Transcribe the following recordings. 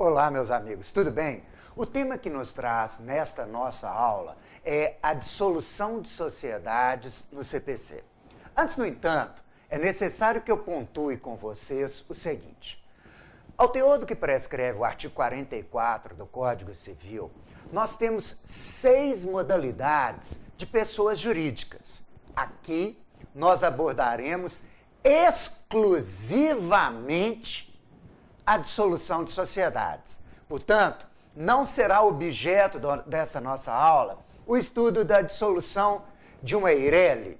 Olá, meus amigos, tudo bem? O tema que nos traz nesta nossa aula é a dissolução de sociedades no CPC. Antes, no entanto, é necessário que eu pontue com vocês o seguinte. Ao teor do que prescreve o artigo 44 do Código Civil, nós temos 6 modalidades de pessoas jurídicas. Aqui, nós abordaremos exclusivamente a dissolução de sociedades. Portanto, não será objeto dessa nossa aula o estudo da dissolução de uma EIRELI,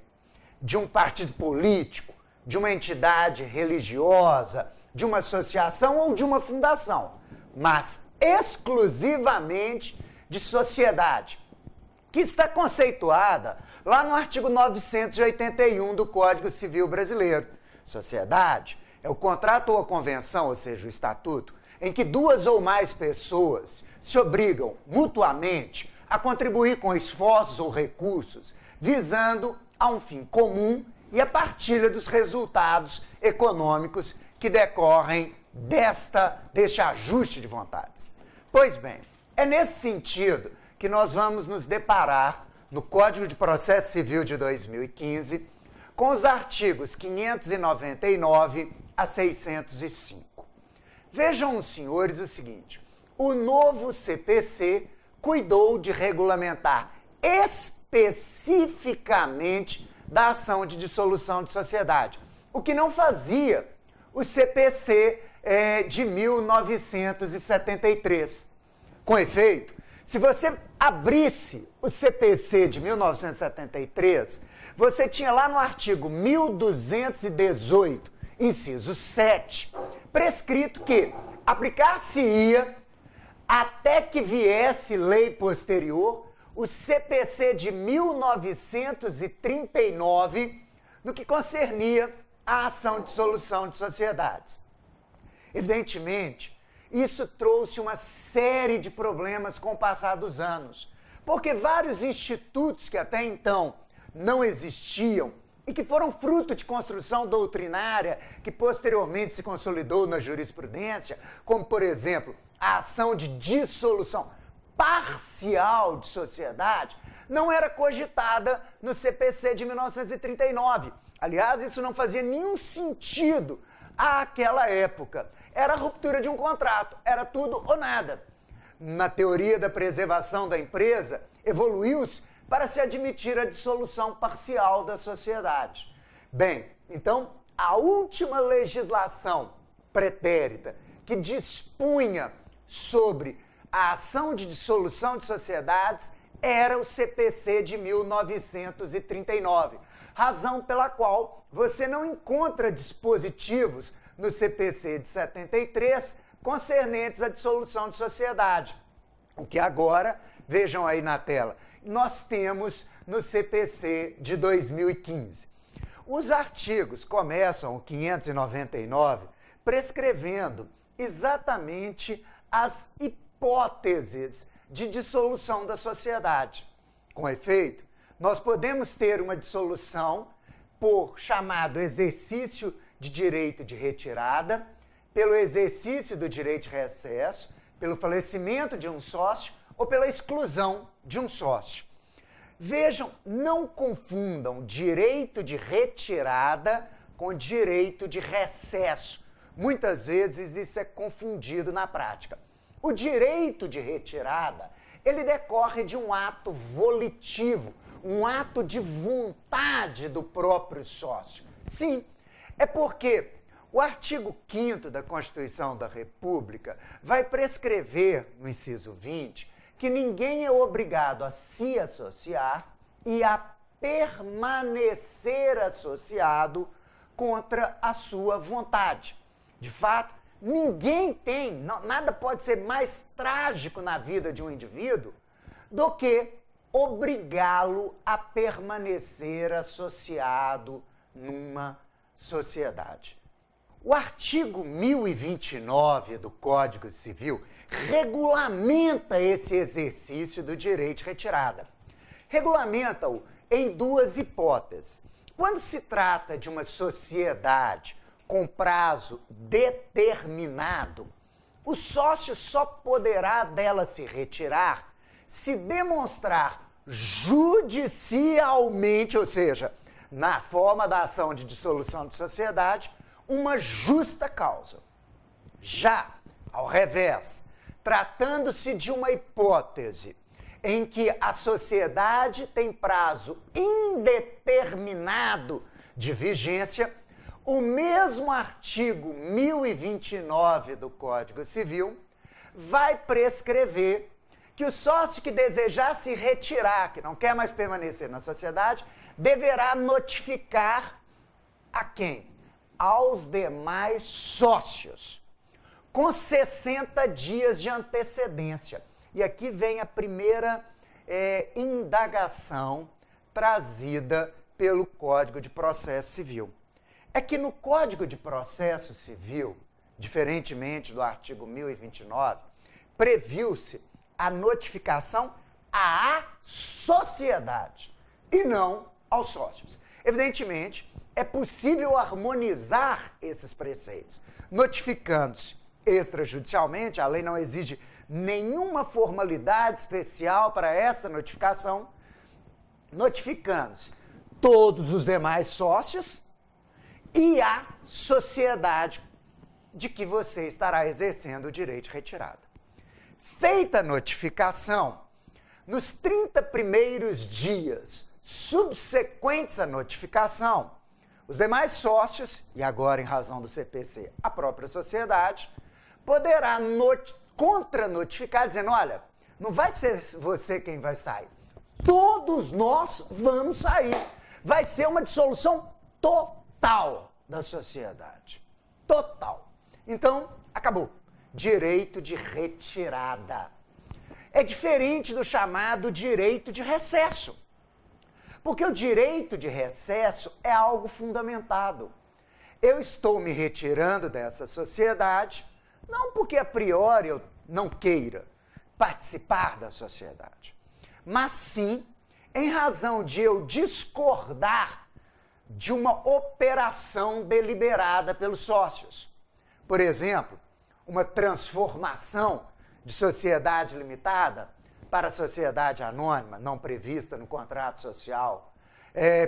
de um partido político, de uma entidade religiosa, de uma associação ou de uma fundação, mas exclusivamente de sociedade, que está conceituada lá no artigo 981 do Código Civil Brasileiro. Sociedade é o contrato ou a convenção, ou seja, o estatuto, em que 2 ou mais pessoas se obrigam mutuamente a contribuir com esforços ou recursos visando a um fim comum e a partilha dos resultados econômicos que decorrem deste ajuste de vontades. Pois bem, é nesse sentido que nós vamos nos deparar no Código de Processo Civil de 2015 com os artigos 599 a 605. Vejam os senhores o seguinte: o novo CPC cuidou de regulamentar especificamente da ação de dissolução de sociedade, o que não fazia o CPC de 1973. Com efeito, se você abrisse o CPC de 1973, você tinha lá no artigo 1218, inciso 7, prescrito que aplicar-se-ia, até que viesse lei posterior, o CPC de 1939, no que concernia a ação de dissolução de sociedades. Evidentemente, isso trouxe uma série de problemas com o passar dos anos, porque vários institutos que até então não existiam e que foram fruto de construção doutrinária que posteriormente se consolidou na jurisprudência, como, por exemplo, a ação de dissolução parcial de sociedade, não era cogitada no CPC de 1939. Aliás, isso não fazia nenhum sentido àquela época. Era a ruptura de um contrato, era tudo ou nada. Na teoria da preservação da empresa, evoluiu-se para se admitir a dissolução parcial da sociedade. Bem, então, a última legislação pretérita que dispunha sobre a ação de dissolução de sociedades era o CPC de 1939, razão pela qual você não encontra dispositivos no CPC de 73 concernentes à dissolução de sociedade. O que agora, vejam aí na tela, nós temos no CPC de 2015. Os artigos começam o 599 prescrevendo exatamente as hipóteses de dissolução da sociedade. Com efeito, nós podemos ter uma dissolução por chamado exercício de direito de retirada, pelo exercício do direito de recesso, pelo falecimento de um sócio ou pela exclusão de um sócio. Vejam, não confundam direito de retirada com direito de recesso. Muitas vezes isso é confundido na prática. O direito de retirada, ele decorre de um ato volitivo, um ato de vontade do próprio sócio. Sim, é porque o artigo 5º da Constituição da República vai prescrever, no inciso 20, que ninguém é obrigado a se associar e a permanecer associado contra a sua vontade. De fato, ninguém tem, nada pode ser mais trágico na vida de um indivíduo do que obrigá-lo a permanecer associado numa sociedade. O artigo 1029 do Código Civil regulamenta esse exercício do direito de retirada. Regulamenta-o em 2 hipóteses. Quando se trata de uma sociedade com prazo determinado, o sócio só poderá dela se retirar se demonstrar judicialmente, ou seja, na forma da ação de dissolução de sociedade, uma justa causa. Já, ao revés, tratando-se de uma hipótese em que a sociedade tem prazo indeterminado de vigência, o mesmo artigo 1029 do Código Civil vai prescrever que o sócio que desejar se retirar, que não quer mais permanecer na sociedade, deverá notificar a quem? Aos demais sócios, com 60 dias de antecedência. E aqui vem a primeira indagação trazida pelo Código de Processo Civil. É que no Código de Processo Civil, diferentemente do artigo 1029, previu-se a notificação à sociedade e não aos sócios. Evidentemente, é possível harmonizar esses preceitos, notificando-se extrajudicialmente, a lei não exige nenhuma formalidade especial para essa notificação, notificando-se todos os demais sócios e a sociedade de que você estará exercendo o direito de retirada. Feita a notificação, nos 30 primeiros dias subsequentes à notificação, os demais sócios, e agora em razão do CPC, a própria sociedade, poderá contra-notificar, dizendo, olha, não vai ser você quem vai sair, todos nós vamos sair. Vai ser uma dissolução total da sociedade. Total. Então, acabou. Direito de retirada. É diferente do chamado direito de recesso. Porque o direito de recesso é algo fundamentado. Eu estou me retirando dessa sociedade, não porque a priori eu não queira participar da sociedade, mas sim em razão de eu discordar de uma operação deliberada pelos sócios. Por exemplo, uma transformação de sociedade limitada para sociedade anônima, não prevista no contrato social.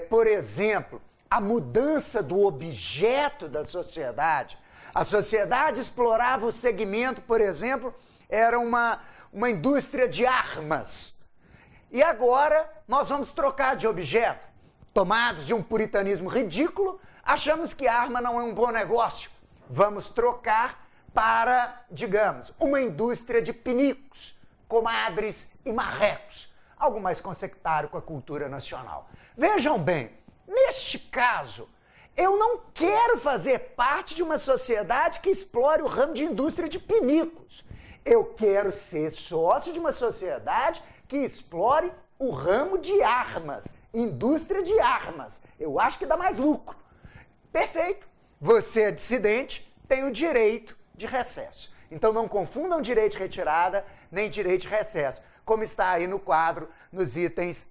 Por exemplo, a mudança do objeto da sociedade. A sociedade explorava o segmento, por exemplo, era uma indústria de armas. E agora nós vamos trocar de objeto. Tomados de um puritanismo ridículo, achamos que arma não é um bom negócio. Vamos trocar para, digamos, uma indústria de pinicos, comadres e marrecos. Algo mais consectário com a cultura nacional. Vejam bem, neste caso, eu não quero fazer parte de uma sociedade que explore o ramo de indústria de pinicos. Eu quero ser sócio de uma sociedade que explore o ramo de armas, indústria de armas. Eu acho que dá mais lucro. Perfeito. Você é dissidente, tem o direito de recesso. Então não confundam direito de retirada nem direito de recesso, como está aí no quadro, nos itens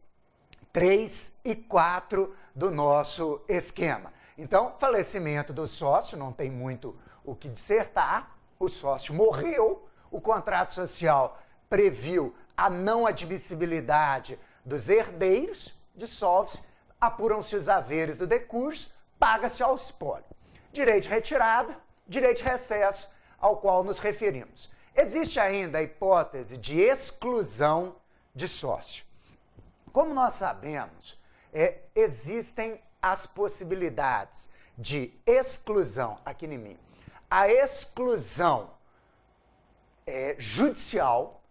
3 e 4 do nosso esquema. Então, falecimento do sócio, não tem muito o que dissertar, o sócio morreu, o contrato social previu a não admissibilidade dos herdeiros, dissolve-se, apuram-se os haveres do decurso, paga-se ao espólio. Direito de retirada, direito de recesso, ao qual nos referimos. Existe ainda a hipótese de exclusão de sócio. Como nós sabemos, existem as possibilidades de exclusão, aqui em mim, a exclusão judicial,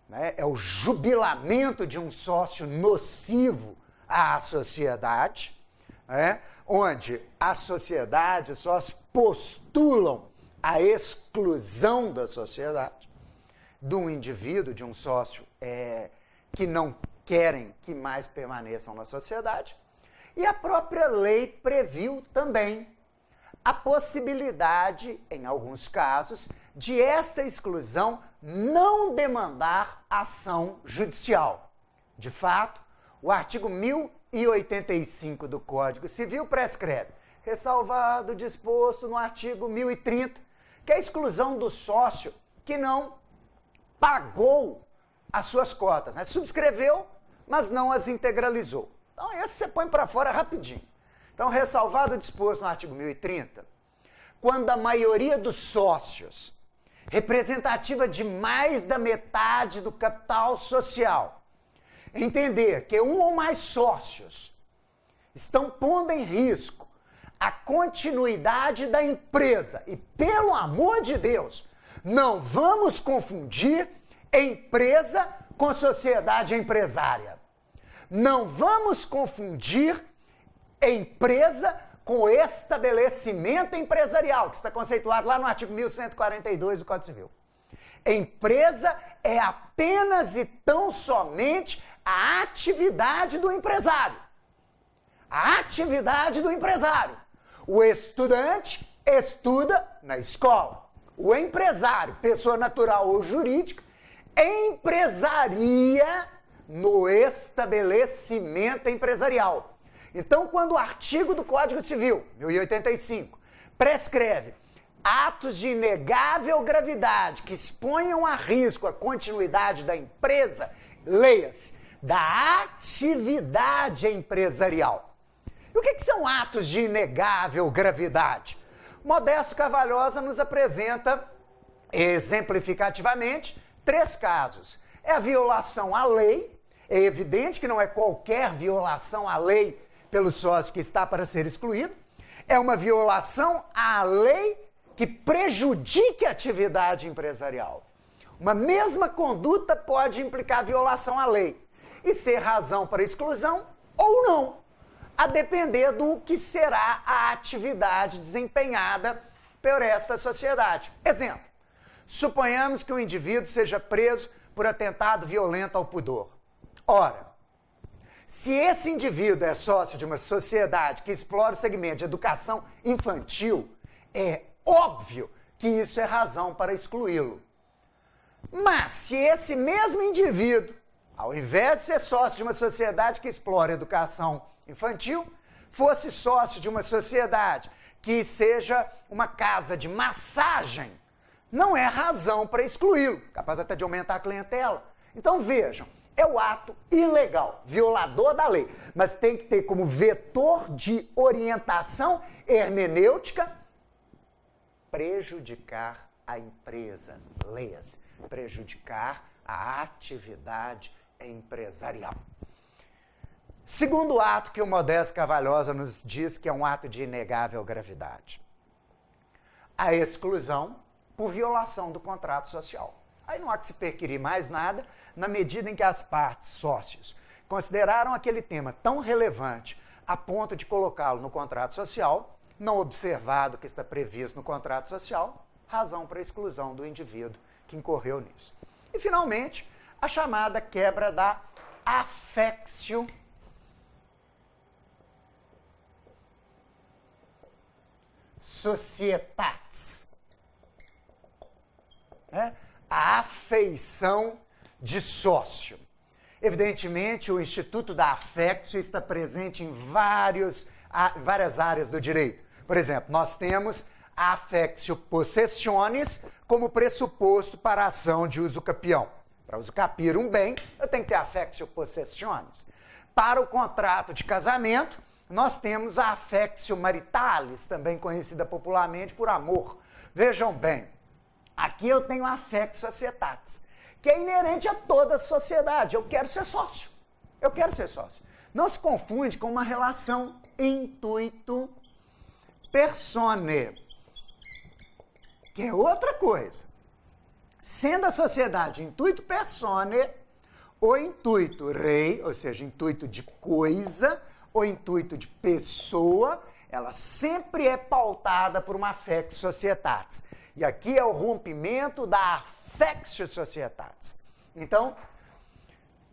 né, é o jubilamento de um sócio nocivo à sociedade, né, onde a sociedade, os sócios postulam a exclusão da sociedade, de um indivíduo, de um sócio que não querem que mais permaneçam na sociedade. E a própria lei previu também a possibilidade, em alguns casos, de esta exclusão não demandar ação judicial. De fato, o artigo 1085 do Código Civil prescreve, ressalvado o disposto no artigo 1030, que a exclusão do sócio que não pagou as suas cotas, né? Subscreveu, mas não as integralizou. Então, esse você põe para fora rapidinho. Então, ressalvado o disposto no artigo 1030, quando a maioria dos sócios, representativa de mais da metade do capital social, entender que um ou mais sócios estão pondo em risco a continuidade da empresa, e pelo amor de Deus, não vamos confundir empresa com sociedade empresária. Não vamos confundir empresa com estabelecimento empresarial, que está conceituado lá no artigo 1142 do Código Civil. Empresa é apenas e tão somente a atividade do empresário. A atividade do empresário. O estudante estuda na escola. O empresário, pessoa natural ou jurídica, empresaria no estabelecimento empresarial. Então, quando o artigo do Código Civil, 1085, prescreve atos de inegável gravidade que exponham a risco a continuidade da empresa, leia-se, da atividade empresarial. E o que são atos de inegável gravidade? Modesto Carvalhosa nos apresenta, exemplificativamente, 3 casos. É a violação à lei, é evidente que não é qualquer violação à lei pelo sócio que está para ser excluído, é uma violação à lei que prejudique a atividade empresarial. Uma mesma conduta pode implicar violação à lei e ser razão para exclusão ou não, a depender do que será a atividade desempenhada por esta sociedade. Exemplo, suponhamos que um indivíduo seja preso por atentado violento ao pudor. Ora, se esse indivíduo é sócio de uma sociedade que explora o segmento de educação infantil, é óbvio que isso é razão para excluí-lo. Mas se esse mesmo indivíduo, ao invés de ser sócio de uma sociedade que explora educação infantil, fosse sócio de uma sociedade que seja uma casa de massagem, não é razão para excluí-lo, capaz até de aumentar a clientela. Então vejam, é o ato ilegal, violador da lei, mas tem que ter como vetor de orientação hermenêutica prejudicar a empresa. Leia-se, prejudicar a atividade empresarial. Segundo ato que o Modesto Carvalhosa nos diz que é um ato de inegável gravidade. A exclusão por violação do contrato social. Aí não há que se perquirir mais nada, na medida em que as partes, sócios, consideraram aquele tema tão relevante a ponto de colocá-lo no contrato social, não observado o que está previsto no contrato social, razão para a exclusão do indivíduo que incorreu nisso. E, finalmente, a chamada quebra da affectio societatis. A afeição de sócio. Evidentemente, o Instituto da Affectio está presente em várias áreas do direito. Por exemplo, nós temos a affectio possessionis como pressuposto para a ação de usucapião. Para usucapir um bem, eu tenho que ter affectio possessionis. Para o contrato de casamento, nós temos a affectio maritalis, também conhecida popularmente por amor. Vejam bem, aqui eu tenho a affectio societatis, que é inerente a toda a sociedade. Eu quero ser sócio. Eu quero ser sócio. Não se confunde com uma relação intuito persone, que é outra coisa. Sendo a sociedade intuito persone, o intuito rei, ou seja, intuito de coisa, o intuito de pessoa, ela sempre é pautada por uma affectio societatis. E aqui é o rompimento da affectio societatis. Então,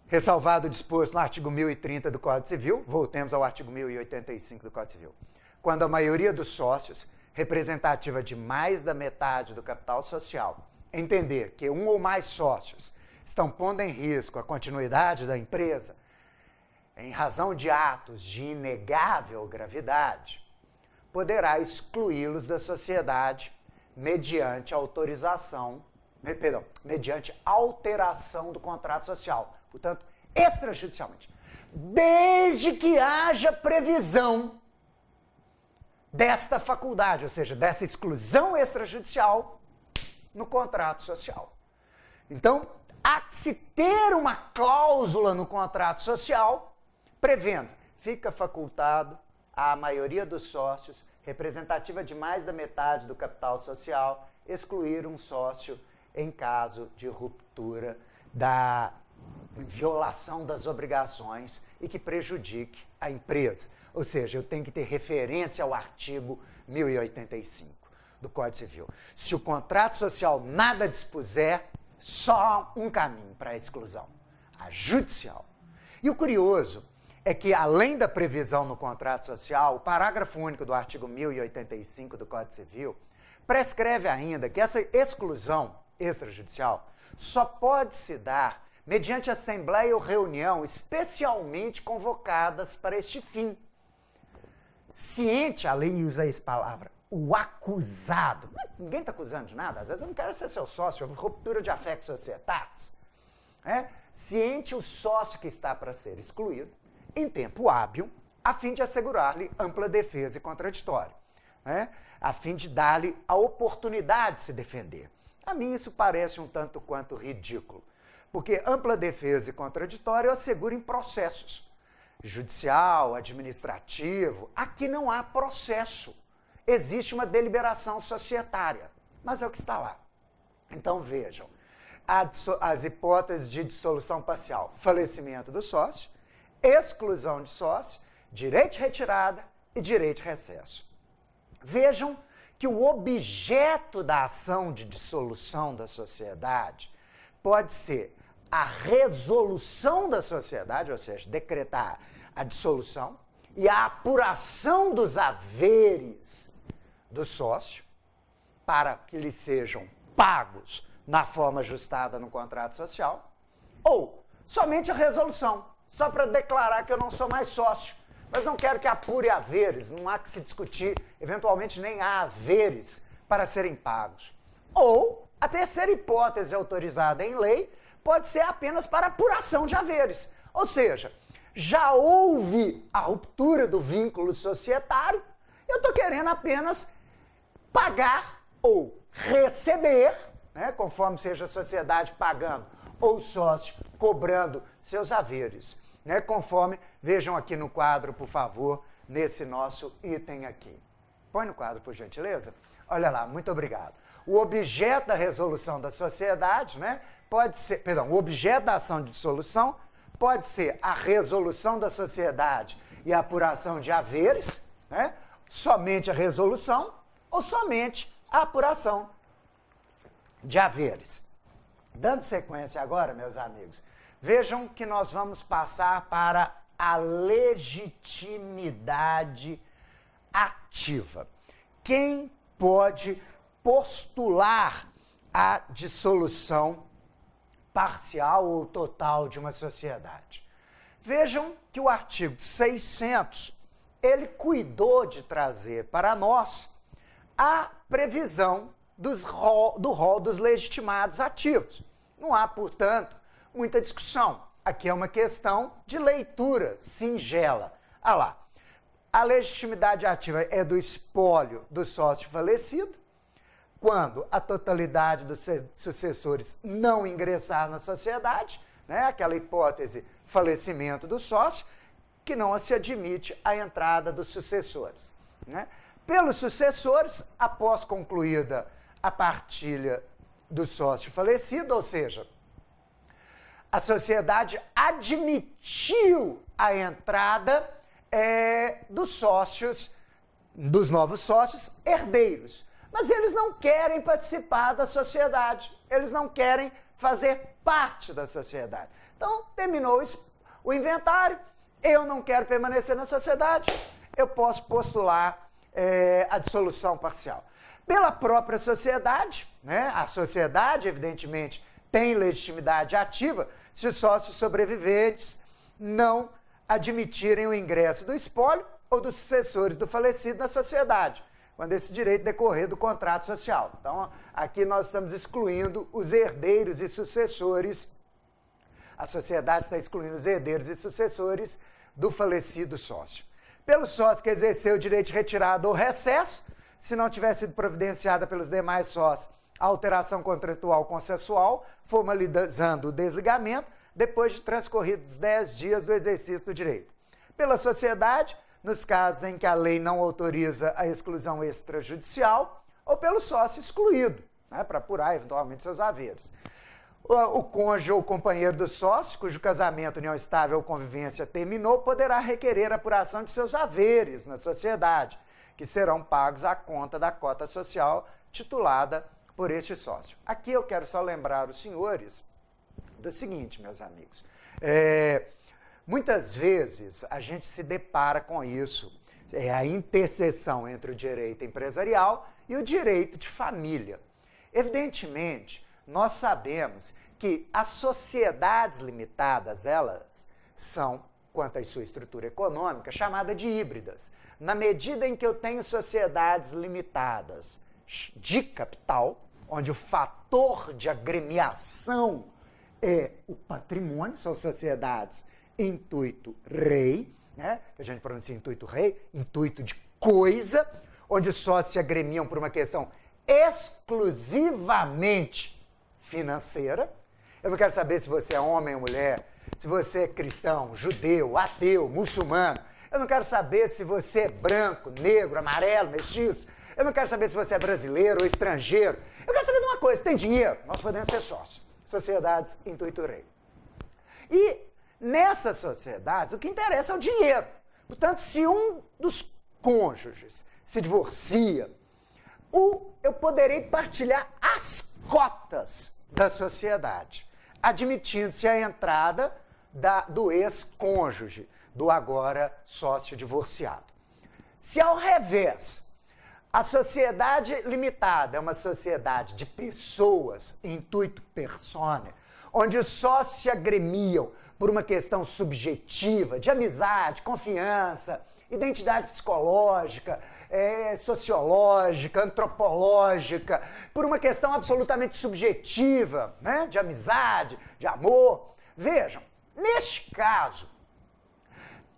ressalvado o disposto no artigo 1030 do Código Civil, voltemos ao artigo 1085 do Código Civil. Quando a maioria dos sócios, representativa de mais da metade do capital social, entender que um ou mais sócios estão pondo em risco a continuidade da empresa em razão de atos de inegável gravidade, poderá excluí-los da sociedade mediante autorização mediante alteração do contrato social, portanto, extrajudicialmente, desde que haja previsão desta faculdade, ou seja, dessa exclusão extrajudicial no contrato social. Então, há que se ter uma cláusula no contrato social prevendo, fica facultado à maioria dos sócios, representativa de mais da metade do capital social, excluir um sócio em caso de ruptura da violação das obrigações e que prejudique a empresa. Ou seja, eu tenho que ter referência ao artigo 1085 do Código Civil. Se o contrato social nada dispuser, só há um caminho para a exclusão, a judicial. E o curioso é que, além da previsão no contrato social, o parágrafo único do artigo 1085 do Código Civil prescreve ainda que essa exclusão extrajudicial só pode se dar mediante assembleia ou reunião especialmente convocadas para este fim. Ciente, a lei usa essa palavra, o acusado. Ninguém está acusando de nada, às vezes eu não quero ser seu sócio, ruptura de affecto societatis. Ciente o sócio que está para ser excluído, em tempo hábil, a fim de assegurar-lhe ampla defesa e contraditório, a fim de dar-lhe a oportunidade de se defender. A mim isso parece um tanto quanto ridículo, porque ampla defesa e contraditório assegura em processos. Judicial, administrativo, aqui não há processo. Existe uma deliberação societária, mas é o que está lá. Então vejam, as hipóteses de dissolução parcial, falecimento do sócio, exclusão de sócio, direito de retirada e direito de recesso. Vejam que o objeto da ação de dissolução da sociedade pode ser a resolução da sociedade, ou seja, decretar a dissolução e a apuração dos haveres do sócio para que lhe sejam pagos na forma ajustada no contrato social, ou somente a resolução, só para declarar que eu não sou mais sócio, mas não quero que apure haveres, não há que se discutir, eventualmente nem há haveres para serem pagos. Ou a terceira hipótese autorizada em lei pode ser apenas para apuração de haveres, ou seja, já houve a ruptura do vínculo societário, eu estou querendo apenas pagar ou receber, conforme seja a sociedade pagando ou o sócio cobrando seus haveres, conforme, vejam aqui no quadro, por favor, nesse nosso item aqui. Põe no quadro, por gentileza. Olha lá, muito obrigado. O objeto da resolução da sociedade, pode ser, o objeto da ação de dissolução pode ser a resolução da sociedade e a apuração de haveres, somente a resolução ou somente a apuração de haveres. Dando sequência agora, meus amigos, vejam que nós vamos passar para a legitimidade ativa. Quem pode postular a dissolução parcial ou total de uma sociedade? Vejam que o artigo 600, ele cuidou de trazer para nós a previsão do rol dos legitimados ativos. Não há, portanto, muita discussão. Aqui é uma questão de leitura singela. Lá. A legitimidade ativa é do espólio do sócio falecido, quando a totalidade dos sucessores não ingressar na sociedade, aquela hipótese falecimento do sócio, que não se admite a entrada dos sucessores. Pelos sucessores, após concluída a partilha do sócio falecido, ou seja, a sociedade admitiu a entrada dos sócios, dos novos sócios herdeiros. Mas eles não querem participar da sociedade, eles não querem fazer parte da sociedade. Então, terminou o inventário, eu não quero permanecer na sociedade, eu posso postular a dissolução parcial. Pela própria sociedade, a sociedade, evidentemente, tem legitimidade ativa se os sócios sobreviventes não admitirem o ingresso do espólio ou dos sucessores do falecido na sociedade. quando esse direito decorrer do contrato social. Então, aqui nós estamos excluindo os herdeiros e sucessores. A sociedade está excluindo os herdeiros e sucessores do falecido sócio. Pelo sócio que exerceu o direito de retirada ou recesso, se não tiver sido providenciada pelos demais sócios a alteração contratual consensual, formalizando o desligamento, depois de transcorridos 10 dias do exercício do direito. Pela sociedade, nos casos em que a lei não autoriza a exclusão extrajudicial, ou pelo sócio excluído, né, para apurar eventualmente seus haveres. O cônjuge ou companheiro do sócio, cujo casamento, união estável ou convivência terminou, poderá requerer a apuração de seus haveres na sociedade, que serão pagos à conta da cota social titulada por este sócio. Aqui eu quero só lembrar os senhores do seguinte, meus amigos. Muitas vezes a gente se depara com isso, é a interseção entre o direito empresarial e o direito de família. Evidentemente, nós sabemos que as sociedades limitadas, elas são, quanto à sua estrutura econômica, chamada de híbridas. Na medida em que eu tenho sociedades limitadas de capital, onde o fator de agremiação é o patrimônio, são sociedades intuito rei, né? Que a gente pronuncia intuito rei, intuito de coisa, onde os sócios se agremiam por uma questão exclusivamente financeira. Eu não quero saber se você é homem ou mulher, se você é cristão, judeu, ateu, muçulmano. Eu não quero saber se você é branco, negro, amarelo, mestiço. Eu não quero saber se você é brasileiro ou estrangeiro. Eu quero saber de uma coisa, tem dinheiro, nós podemos ser sócios. Sociedades intuito rei. E nessas sociedades, o que interessa é o dinheiro. Portanto, se um dos cônjuges se divorcia, eu poderei partilhar as cotas da sociedade, admitindo-se a entrada do ex-cônjuge, do agora sócio divorciado. Se, ao revés, a sociedade limitada é uma sociedade de pessoas, intuito persone, onde os sócios se agremiam por uma questão subjetiva, de amizade, confiança, identidade psicológica, sociológica, antropológica, por uma questão absolutamente subjetiva, né, de amizade, de amor. Vejam, neste caso,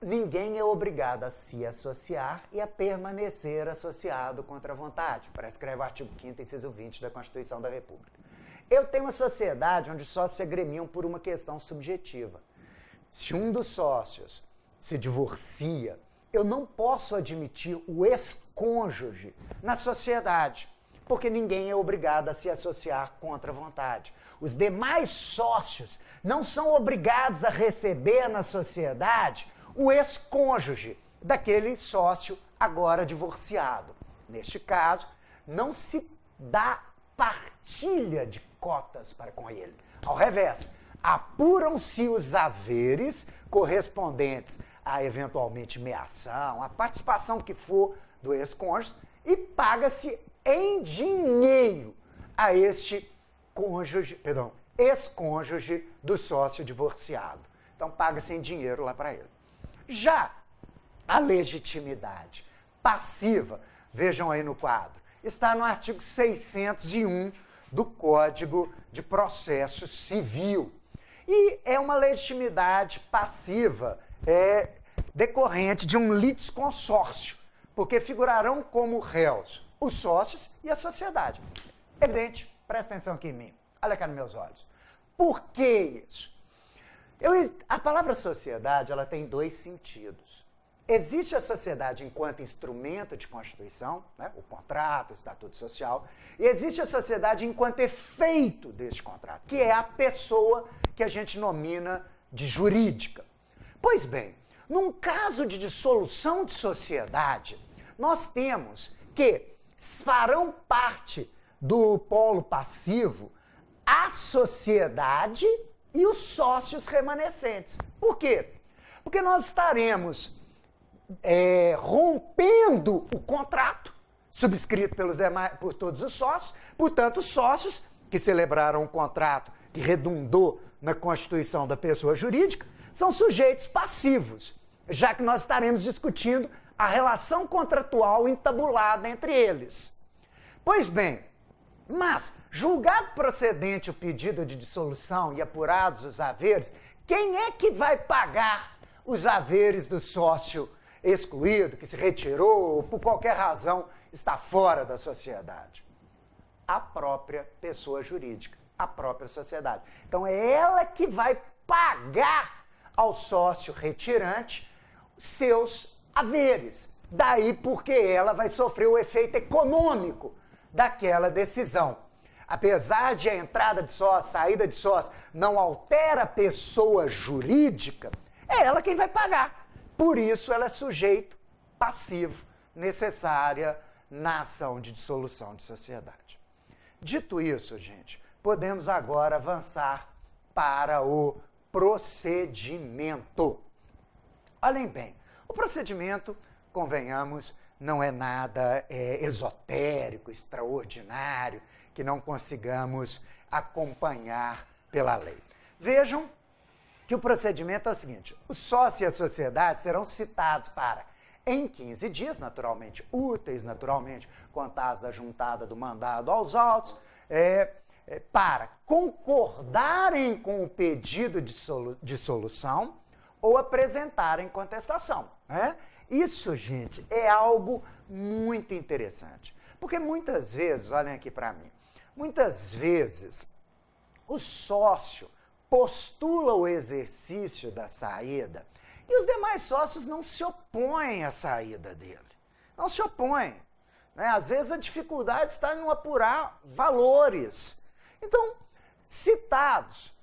ninguém é obrigado a se associar e a permanecer associado contra a vontade, para escrever o artigo 5º, inciso 20 da Constituição da República. Eu tenho uma sociedade onde só se agremiam por uma questão subjetiva. Se um dos sócios se divorcia, eu não posso admitir o ex-cônjuge na sociedade, porque ninguém é obrigado a se associar contra a vontade. Os demais sócios não são obrigados a receber na sociedade o ex-cônjuge daquele sócio agora divorciado. Neste caso, não se dá partilha de cotas para com ele. Ao revés, apuram-se os haveres correspondentes a eventualmente meação, a participação que for do ex-cônjuge e paga-se em dinheiro a este ex-cônjuge do sócio divorciado. Então paga-se em dinheiro lá para ele. Já a legitimidade passiva, vejam aí no quadro, está no artigo 601 do Código de Processo Civil. E é uma legitimidade passiva decorrente de um litisconsórcio, porque figurarão como réus os sócios e a sociedade. Evidente, presta atenção aqui em mim, olha cá nos meus olhos. Por que isso? A palavra sociedade, ela tem dois sentidos. Existe a sociedade enquanto instrumento de constituição, né, o contrato, o estatuto social, e existe a sociedade enquanto efeito deste contrato, que é a pessoa que a gente nomina de jurídica. Pois bem, num caso de dissolução de sociedade, nós temos que farão parte do polo passivo a sociedade e os sócios remanescentes. Por quê? Porque nós estaremos rompendo o contrato subscrito por todos os sócios, portanto, os sócios que celebraram o contrato que redundou na constituição da pessoa jurídica são sujeitos passivos, já que nós estaremos discutindo a relação contratual entabulada entre eles. Pois bem, mas, julgado procedente o pedido de dissolução e apurados os haveres, quem é que vai pagar os haveres do sócio excluído, que se retirou ou por qualquer razão está fora da sociedade? A própria pessoa jurídica, a própria sociedade. Então é ela que vai pagar ao sócio retirante seus haveres. Daí porque ela vai sofrer o efeito econômico daquela decisão. Apesar de a entrada de sócio, saída de sócio não altera a pessoa jurídica, é ela quem vai pagar. Por isso ela é sujeito passivo necessária na ação de dissolução de sociedade. Dito isso, gente, podemos agora avançar para o procedimento. Olhem bem, o procedimento, convenhamos, não é nada esotérico, extraordinário, que não consigamos acompanhar pela lei. Vejam que o procedimento é o seguinte: o sócio e a sociedade serão citados para, em 15 dias, naturalmente úteis, naturalmente contados da juntada do mandado aos autos, para concordarem com o pedido de solução ou apresentarem contestação, né? Isso, gente, é algo muito interessante. Porque muitas vezes, olhem aqui para mim, muitas vezes o sócio postula o exercício da saída e os demais sócios não se opõem à saída dele. Não se opõem, né? Às vezes a dificuldade está em não apurar valores. Então, citados,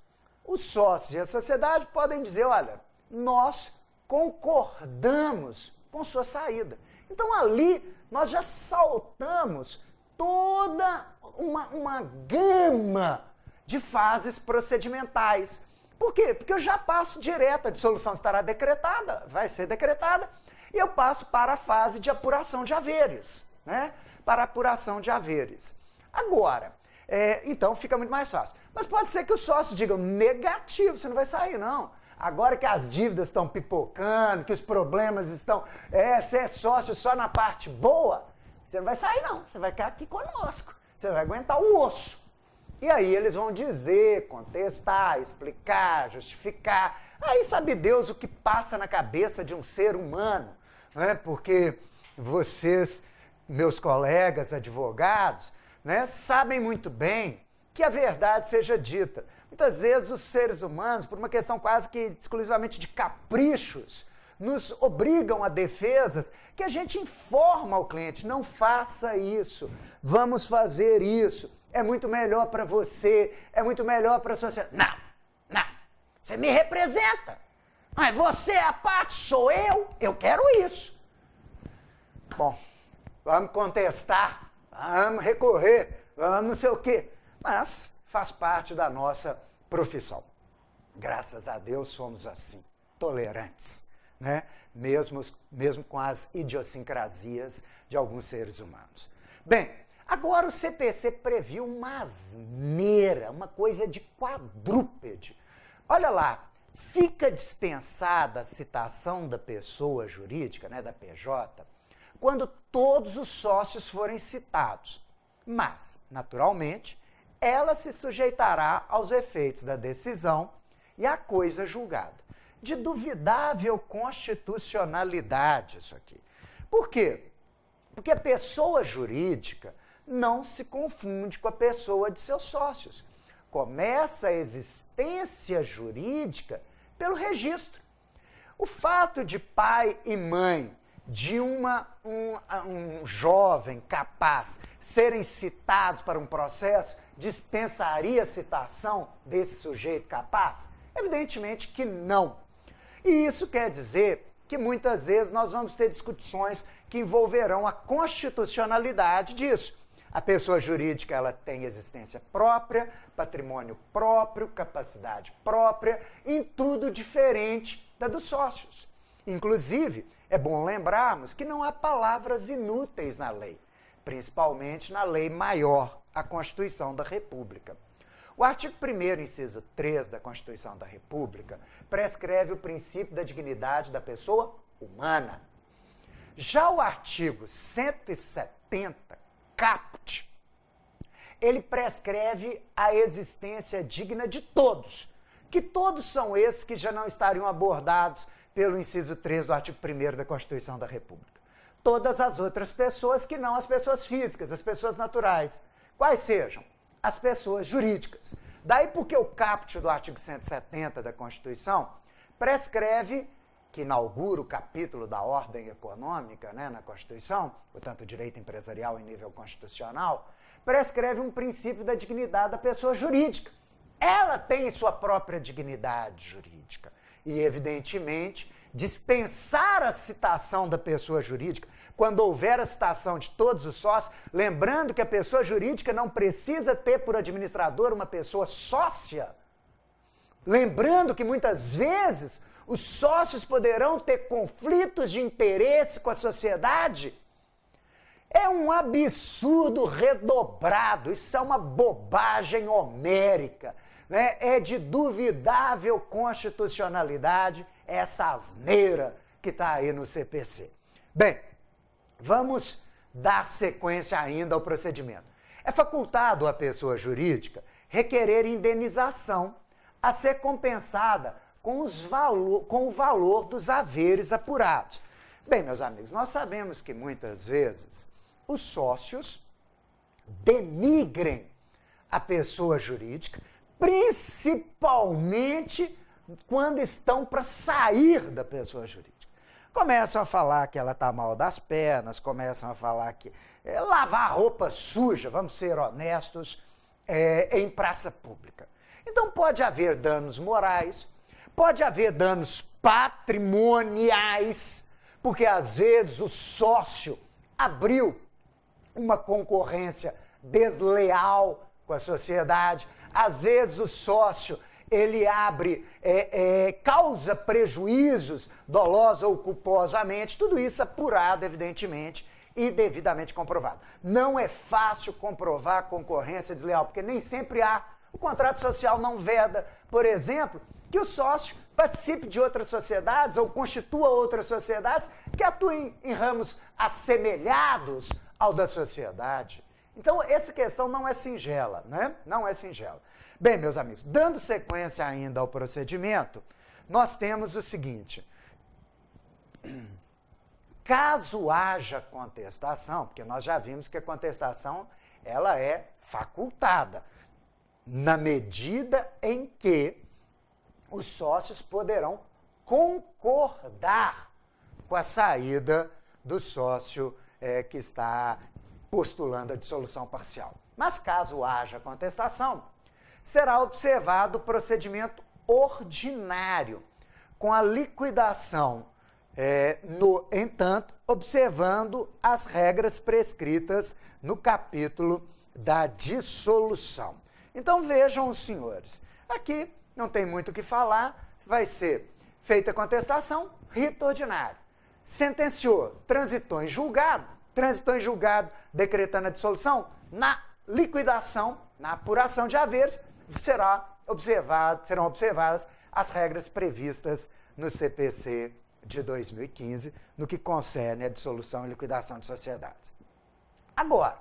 os sócios e a sociedade podem dizer, olha, nós concordamos com sua saída. Então ali nós já saltamos toda uma gama de fases procedimentais. Por quê? Porque eu já passo direto, a dissolução estará decretada, vai ser decretada, e eu passo para a fase de apuração de haveres, né? Para a apuração de haveres. Agora, então fica muito mais fácil. Mas pode ser que os sócios digam, negativo, você não vai sair, não. Agora que as dívidas estão pipocando, que os problemas estão... você é sócio só na parte boa, você não vai sair, não. Você vai ficar aqui conosco. Você vai aguentar o osso. E aí eles vão dizer, contestar, explicar, justificar. Aí sabe Deus o que passa na cabeça de um ser humano, né? Porque vocês, meus colegas advogados, né, sabem muito bem que a verdade seja dita. Muitas vezes os seres humanos, por uma questão quase que exclusivamente de caprichos, nos obrigam a defesas que a gente informa ao cliente, não faça isso, vamos fazer isso, é muito melhor para você, é muito melhor para a sociedade. Não, você me representa, mas você é a parte, sou eu quero isso. Bom, vamos contestar, vamos recorrer, vamos não sei o quê, mas faz parte da nossa profissão. Graças a Deus somos assim, tolerantes, né? Mesmo com as idiosincrasias de alguns seres humanos. Bem, agora o CPC previu uma asneira, uma coisa de quadrúpede. Olha lá, fica dispensada a citação da pessoa jurídica, né, da PJ, quando todos os sócios forem citados. Mas, naturalmente, ela se sujeitará aos efeitos da decisão e à coisa julgada. De duvidável constitucionalidade isso aqui. Por quê? Porque a pessoa jurídica não se confunde com a pessoa de seus sócios. Começa a existência jurídica pelo registro. O fato de pai e mãe de um jovem capaz serem citados para um processo dispensaria a citação desse sujeito capaz? Evidentemente que não. E isso quer dizer que muitas vezes nós vamos ter discussões que envolverão a constitucionalidade disso. A pessoa jurídica ela tem existência própria, patrimônio próprio, capacidade própria, em tudo diferente da dos sócios. Inclusive, é bom lembrarmos que não há palavras inúteis na lei, principalmente na lei maior, a Constituição da República. O artigo 1º, inciso 3 da Constituição da República, prescreve o princípio da dignidade da pessoa humana. Já o artigo 170, caput, ele prescreve a existência digna de todos, que todos são esses que já não estariam abordados pelo inciso 3 do artigo 1º da Constituição da República. Todas as outras pessoas que não as pessoas físicas, as pessoas naturais. Quais sejam? As pessoas jurídicas. Daí porque o caput do artigo 170 da Constituição prescreve, que inaugura o capítulo da ordem econômica, né, na Constituição, portanto, o direito empresarial em nível constitucional, prescreve um princípio da dignidade da pessoa jurídica. Ela tem sua própria dignidade jurídica. E, evidentemente, dispensar a citação da pessoa jurídica, quando houver a citação de todos os sócios, lembrando que a pessoa jurídica não precisa ter por administrador uma pessoa sócia, lembrando que muitas vezes os sócios poderão ter conflitos de interesse com a sociedade, é um absurdo redobrado, isso é uma bobagem homérica, né? É de duvidável constitucionalidade essa asneira que está aí no CPC. Bem, vamos dar sequência ainda ao procedimento. É facultado à pessoa jurídica requerer indenização a ser compensada com o valor dos haveres apurados. Bem, meus amigos, nós sabemos que muitas vezes os sócios denigrem a pessoa jurídica, principalmente quando estão para sair da pessoa jurídica. Começam a falar que ela está mal das pernas, começam a falar que lavar roupa suja, vamos ser honestos, em praça pública. Então pode haver danos morais, pode haver danos patrimoniais, porque às vezes o sócio abriu uma concorrência desleal com a sociedade, às vezes o sócio ele abre, causa prejuízos dolosos ou culposamente, tudo isso apurado, evidentemente, e devidamente comprovado. Não é fácil comprovar concorrência desleal, porque nem sempre há. O contrato social não veda, por exemplo, que o sócio participe de outras sociedades ou constitua outras sociedades que atuem em ramos assemelhados ao da sociedade. Então, essa questão não é singela, né? Não é singela. Bem, meus amigos, dando sequência ainda ao procedimento, nós temos o seguinte. Caso haja contestação, porque nós já vimos que a contestação ela é facultada, na medida em que os sócios poderão concordar com a saída do sócio que está postulando a dissolução parcial. Mas caso haja contestação, será observado o procedimento ordinário, com a liquidação, no entanto, observando as regras prescritas no capítulo da dissolução. Então vejam os senhores, aqui não tem muito o que falar, vai ser feita a contestação, rito ordinário. Sentenciou, transitou em julgado, decretando a dissolução, na liquidação, na apuração de haveres, serão observadas as regras previstas no CPC de 2015, no que concerne a dissolução e liquidação de sociedades. Agora,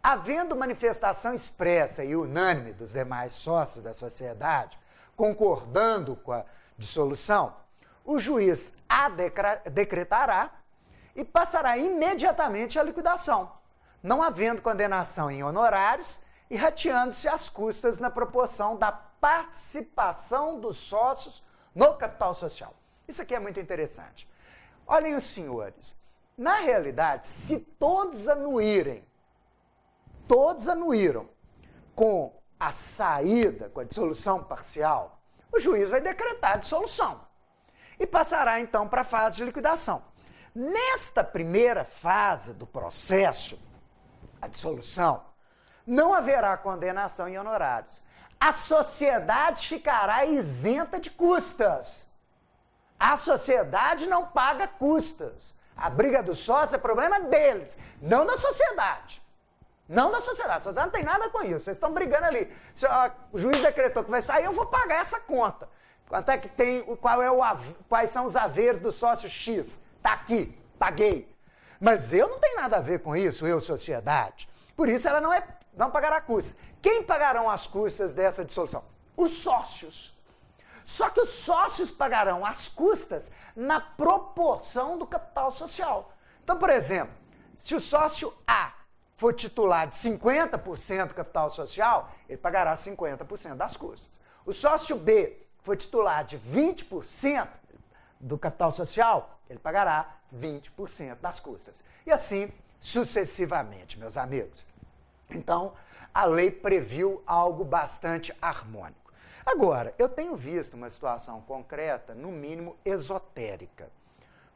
havendo manifestação expressa e unânime dos demais sócios da sociedade, concordando com a dissolução, o juiz a decretará e passará imediatamente à liquidação, não havendo condenação em honorários e rateando-se as custas na proporção da participação dos sócios no capital social. Isso aqui é muito interessante. Olhem os senhores, na realidade, se todos anuíram com a saída, com a dissolução parcial, o juiz vai decretar a dissolução e passará então para a fase de liquidação. Nesta primeira fase do processo, a dissolução, não haverá condenação em honorários. A sociedade ficará isenta de custas. A sociedade não paga custas. A briga do sócio é problema deles, não da sociedade. Não da sociedade. A sociedade não tem nada com isso. Vocês estão brigando ali. Se o juiz decretou que vai sair, eu vou pagar essa conta. Quanto é que tem, quais são os haveres do sócio X? Está aqui, paguei. Mas eu não tenho nada a ver com isso, eu, sociedade. Por isso ela não pagará custas. Quem pagarão as custas dessa dissolução? Os sócios. Só que os sócios pagarão as custas na proporção do capital social. Então, por exemplo, se o sócio A for titular de 50% do capital social, ele pagará 50% das custas. O sócio B for titular de 20% do capital social, ele pagará 20% das custas. E assim sucessivamente, meus amigos. Então, a lei previu algo bastante harmônico. Agora, eu tenho visto uma situação concreta, no mínimo esotérica.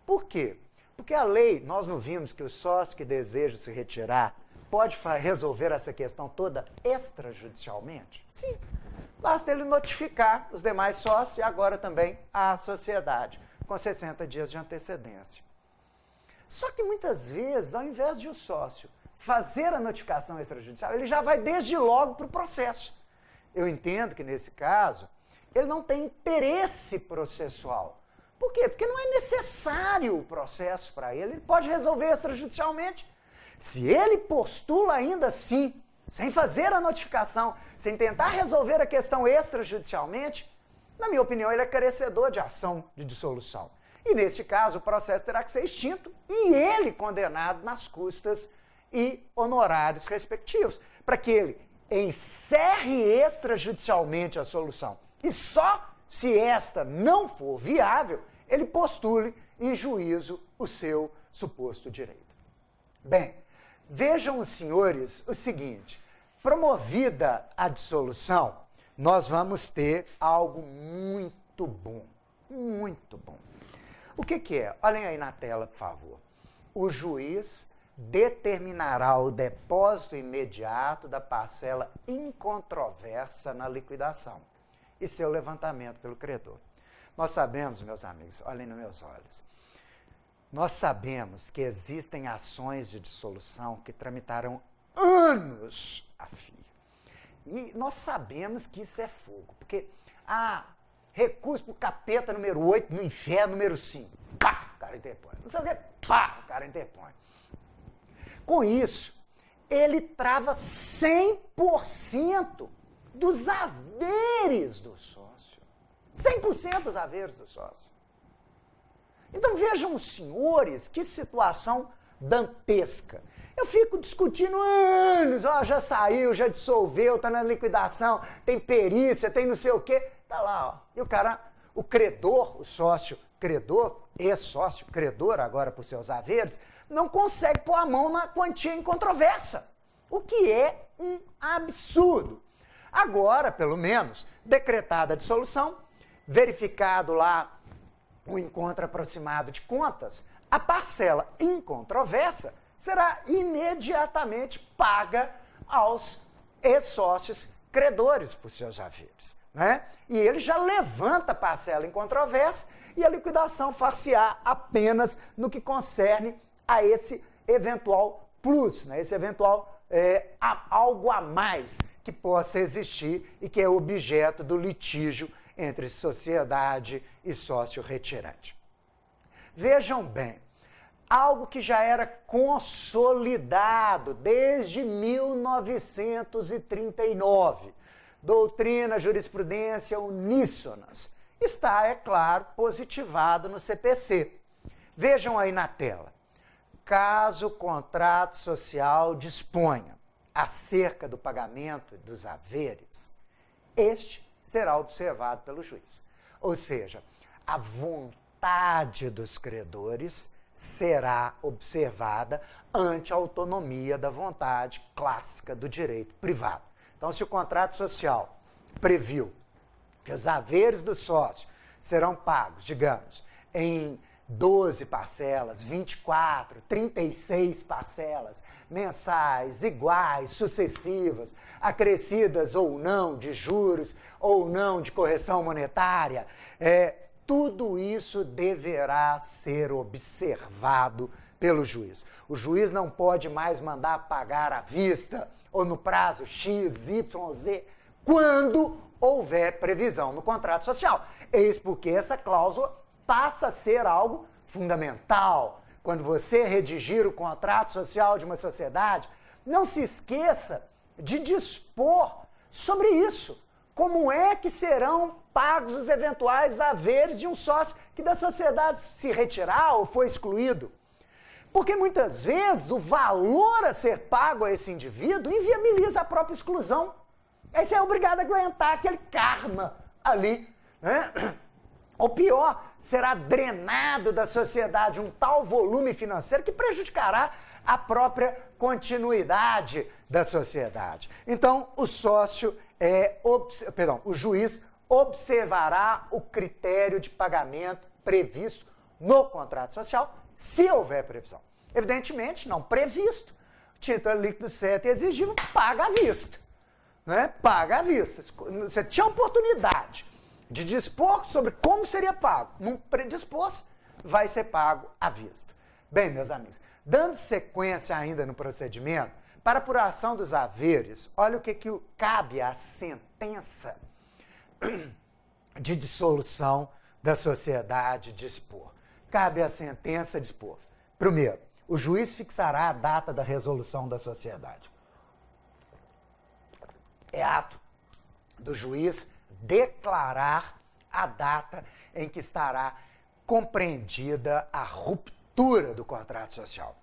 Por quê? Porque a lei, nós não vimos que o sócio que deseja se retirar pode resolver essa questão toda extrajudicialmente? Sim. Basta ele notificar os demais sócios e agora também a sociedade, com 60 dias de antecedência. Só que muitas vezes, ao invés de o sócio fazer a notificação extrajudicial, ele já vai desde logo para o processo. Eu entendo que, nesse caso, ele não tem interesse processual. Por quê? Porque não é necessário o processo para ele, ele pode resolver extrajudicialmente. Se ele postula ainda assim, sem fazer a notificação, sem tentar resolver a questão extrajudicialmente, na minha opinião, ele é carecedor de ação de dissolução. E, nesse caso, o processo terá que ser extinto e ele condenado nas custas e honorários respectivos, para que ele encerre extrajudicialmente a solução. E só se esta não for viável, ele postule em juízo o seu suposto direito. Bem, vejam os senhores o seguinte, promovida a dissolução, nós vamos ter algo muito bom, muito bom. O que é? Olhem aí na tela, por favor. O juiz determinará o depósito imediato da parcela incontroversa na liquidação e seu levantamento pelo credor. Nós sabemos, meus amigos, olhem nos meus olhos, nós sabemos que existem ações de dissolução que tramitarão anos a fio. E nós sabemos que isso é fogo, porque recurso para o capeta número 8, no inferno número 5, pá, o cara interpõe. Não sei o que, pá, o cara interpõe. Com isso, ele trava 100% dos haveres do sócio. 100% dos haveres do sócio. Então vejam os senhores, que situação dantesca. Eu fico discutindo anos, já saiu, já dissolveu, está na liquidação, tem perícia, tem não sei o quê. Tá lá, E o cara, o credor, o sócio credor, ex-sócio credor agora por seus haveres, não consegue pôr a mão na quantia incontroversa, o que é um absurdo. Agora, pelo menos, decretada a dissolução, verificado lá o encontro aproximado de contas, a parcela incontroversa será imediatamente paga aos ex-sócios credores por seus haveres. Né? E ele já levanta a parcela incontroversa e a liquidação far-se-á apenas no que concerne a esse eventual plus, né? Esse eventual algo a mais que possa existir e que é objeto do litígio entre sociedade e sócio retirante. Vejam bem, algo que já era consolidado desde 1939, doutrina, jurisprudência uníssonas, está, é claro, positivado no CPC. Vejam aí na tela. Caso o contrato social disponha acerca do pagamento dos haveres, este será observado pelo juiz. Ou seja, a vontade dos credores será observada ante a autonomia da vontade clássica do direito privado. Então, se o contrato social previu que os haveres do sócio serão pagos, digamos, em 12 parcelas, 24, 36 parcelas mensais, iguais, sucessivas, acrescidas ou não de juros, ou não de correção monetária, tudo isso deverá ser observado pelo juiz. O juiz não pode mais mandar pagar à vista ou no prazo X, Y, Z, quando houver previsão no contrato social. Eis porque essa cláusula passa a ser algo fundamental, quando você redigir o contrato social de uma sociedade, não se esqueça de dispor sobre isso. Como é que serão pagos os eventuais haveres de um sócio que da sociedade se retirar ou foi excluído? Porque muitas vezes o valor a ser pago a esse indivíduo inviabiliza a própria exclusão. Aí você é obrigado a aguentar aquele karma ali, né? Ou pior, será drenado da sociedade um tal volume financeiro que prejudicará a própria continuidade da sociedade. Então, o juiz observará o critério de pagamento previsto no contrato social, se houver previsão. Evidentemente, não previsto, título líquido certo e exigível, paga à vista. Né? Paga à vista. Você tinha oportunidade de dispor sobre como seria pago. Não predispôs, vai ser pago à vista. Bem, meus amigos, dando sequência ainda no procedimento, para apuração dos haveres, olha o que cabe à sentença de dissolução da sociedade dispor. Cabe à sentença dispor. Primeiro, o juiz fixará a data da resolução da sociedade. É ato do juiz declarar a data em que estará compreendida a ruptura do contrato social.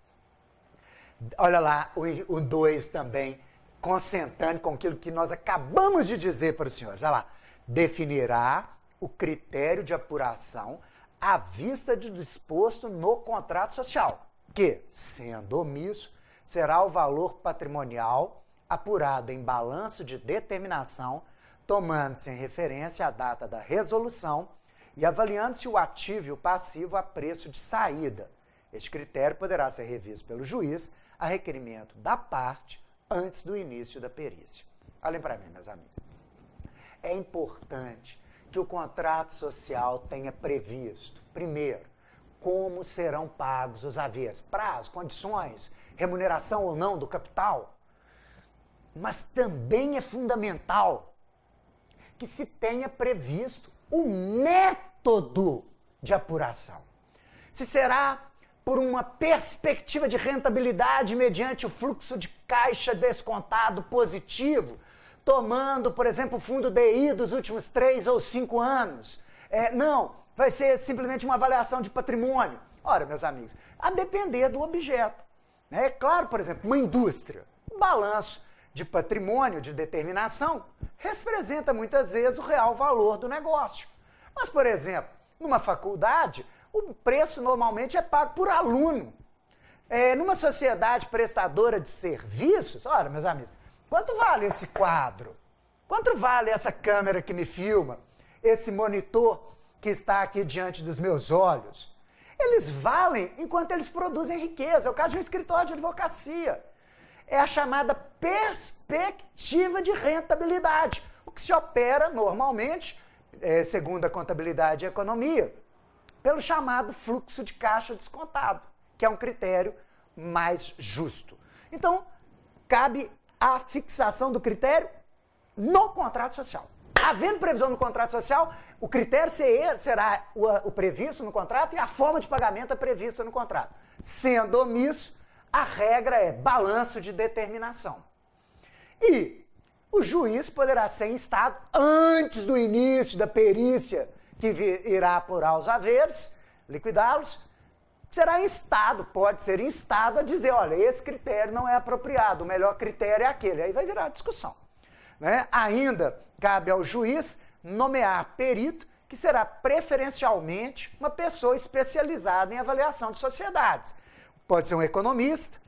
Olha lá, o 2 também, consentâneo com aquilo que nós acabamos de dizer para os senhores. Olha lá, definirá o critério de apuração à vista de disposto no contrato social, que, sendo omisso, será o valor patrimonial apurado em balanço de determinação, tomando-se em referência a data da resolução e avaliando-se o ativo e o passivo a preço de saída. Este critério poderá ser revisto pelo juiz a requerimento da parte antes do início da perícia. Olhem para mim, meus amigos. É importante que o contrato social tenha previsto, primeiro, como serão pagos os haveres, prazo, condições, remuneração ou não do capital. Mas também é fundamental que se tenha previsto o método de apuração. Se será por uma perspectiva de rentabilidade mediante o fluxo de caixa descontado positivo, tomando, por exemplo, o fundo DI dos últimos 3 ou 5 anos. Não, vai ser simplesmente uma avaliação de patrimônio. Ora, meus amigos, a depender do objeto. É claro, por exemplo, uma indústria, o balanço de patrimônio, de determinação, representa muitas vezes o real valor do negócio. Mas, por exemplo, numa faculdade, o preço normalmente é pago por aluno. Numa sociedade prestadora de serviços, olha, meus amigos, quanto vale esse quadro? Quanto vale essa câmera que me filma? Esse monitor que está aqui diante dos meus olhos? Eles valem enquanto eles produzem riqueza. É o caso de um escritório de advocacia. É a chamada perspectiva de rentabilidade, o que se opera normalmente, segundo a contabilidade e a economia, pelo chamado fluxo de caixa descontado, que é um critério mais justo. Então, cabe a fixação do critério no contrato social. Havendo previsão no contrato social, o critério será o previsto no contrato e a forma de pagamento é prevista no contrato. Sendo omisso, a regra é balanço de determinação. E o juiz poderá ser instado antes do início da perícia que irá apurar os haveres, liquidá-los, pode ser instado a dizer, olha, esse critério não é apropriado, o melhor critério é aquele. Aí vai virar discussão. Né? Ainda cabe ao juiz nomear perito, que será preferencialmente uma pessoa especializada em avaliação de sociedades. Pode ser um economista,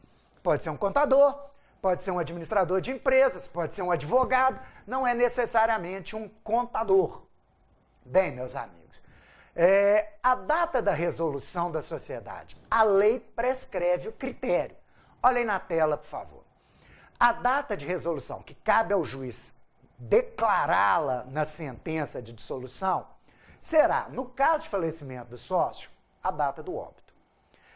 pode ser um contador, pode ser um administrador de empresas, pode ser um advogado, não é necessariamente um contador. Bem, meus amigos, a data da resolução da sociedade, a lei prescreve o critério. Olhem na tela, por favor. A data de resolução, que cabe ao juiz declará-la na sentença de dissolução, será, no caso de falecimento do sócio, a data do óbito.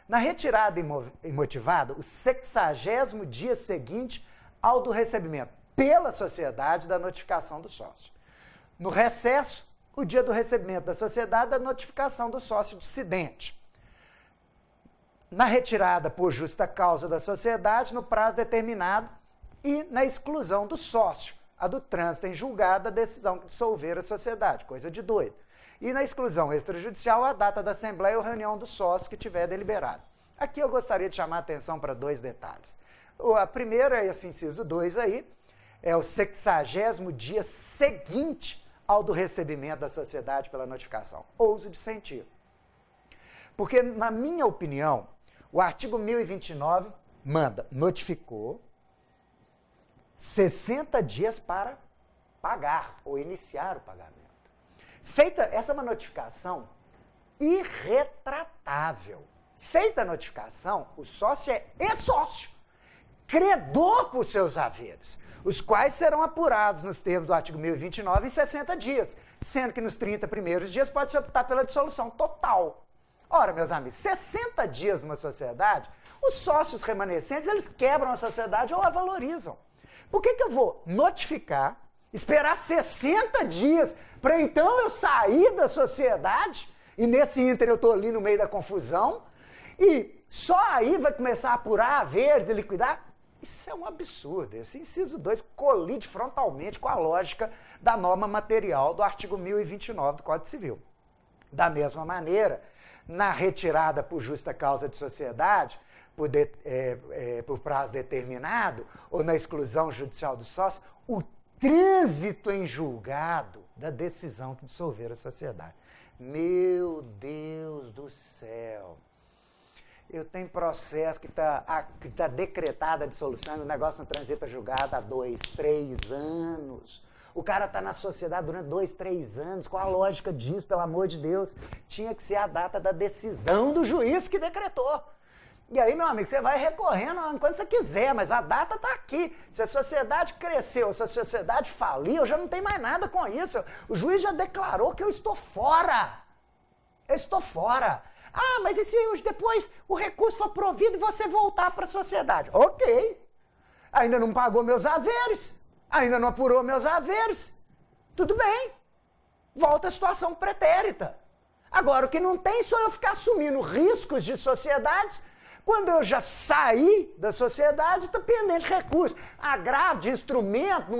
Na retirada imotivada, o 60º dia seguinte ao do recebimento pela sociedade da notificação do sócio. No recesso, o dia do recebimento da sociedade da notificação do sócio dissidente. na retirada por justa causa da sociedade no prazo determinado e na exclusão do sócio, a do trânsito em julgado da decisão de dissolver a sociedade, coisa de doido. E na exclusão extrajudicial, a data da assembleia ou reunião dos sócios que tiver deliberado. Aqui eu gostaria de chamar a atenção para 2 detalhes. A primeira é esse inciso 2 aí, é o 60º dia seguinte ao do recebimento da sociedade pela notificação. Ouso dissentir. Porque, na minha opinião, o artigo 1029 manda, notificou, 60 dias para pagar ou iniciar o pagamento. Feita, essa é uma notificação irretratável. Feita a notificação, o sócio é e-sócio, credor por seus haveres, os quais serão apurados nos termos do artigo 1029 em 60 dias, sendo que nos 30 primeiros dias pode-se optar pela dissolução total. Ora, meus amigos, 60 dias numa sociedade, os sócios remanescentes, eles quebram a sociedade ou a valorizam. Por que eu vou notificar, esperar 60 dias para então eu sair da sociedade, e nesse ínter eu estou ali no meio da confusão, e só aí vai começar a apurar haveres e liquidar? Isso é um absurdo. Esse inciso 2 colide frontalmente com a lógica da norma material do artigo 1029 do Código Civil. Da mesma maneira, na retirada por justa causa de sociedade, por prazo determinado, ou na exclusão judicial do sócio, o trânsito em julgado da decisão que dissolver a sociedade. Meu Deus do céu! Eu tenho processo que tá decretada a dissolução e o negócio não transita julgado há 2, 3 anos. O cara está na sociedade durante 2, 3 anos. Qual a lógica disso, pelo amor de Deus? Tinha que ser a data da decisão do juiz que decretou. E aí, meu amigo, você vai recorrendo quando você quiser, mas a data está aqui. Se a sociedade cresceu, se a sociedade faliu, eu já não tenho mais nada com isso. O juiz já declarou que eu estou fora. Eu estou fora. Ah, mas e se depois o recurso for provido e você voltar para a sociedade? Ok. Ainda não pagou meus haveres. Ainda não apurou meus haveres. Tudo bem. Volta à situação pretérita. Agora, o que não tem só eu ficar assumindo riscos de sociedades quando eu já saí da sociedade, está pendente de recurso. Agravo de instrumento,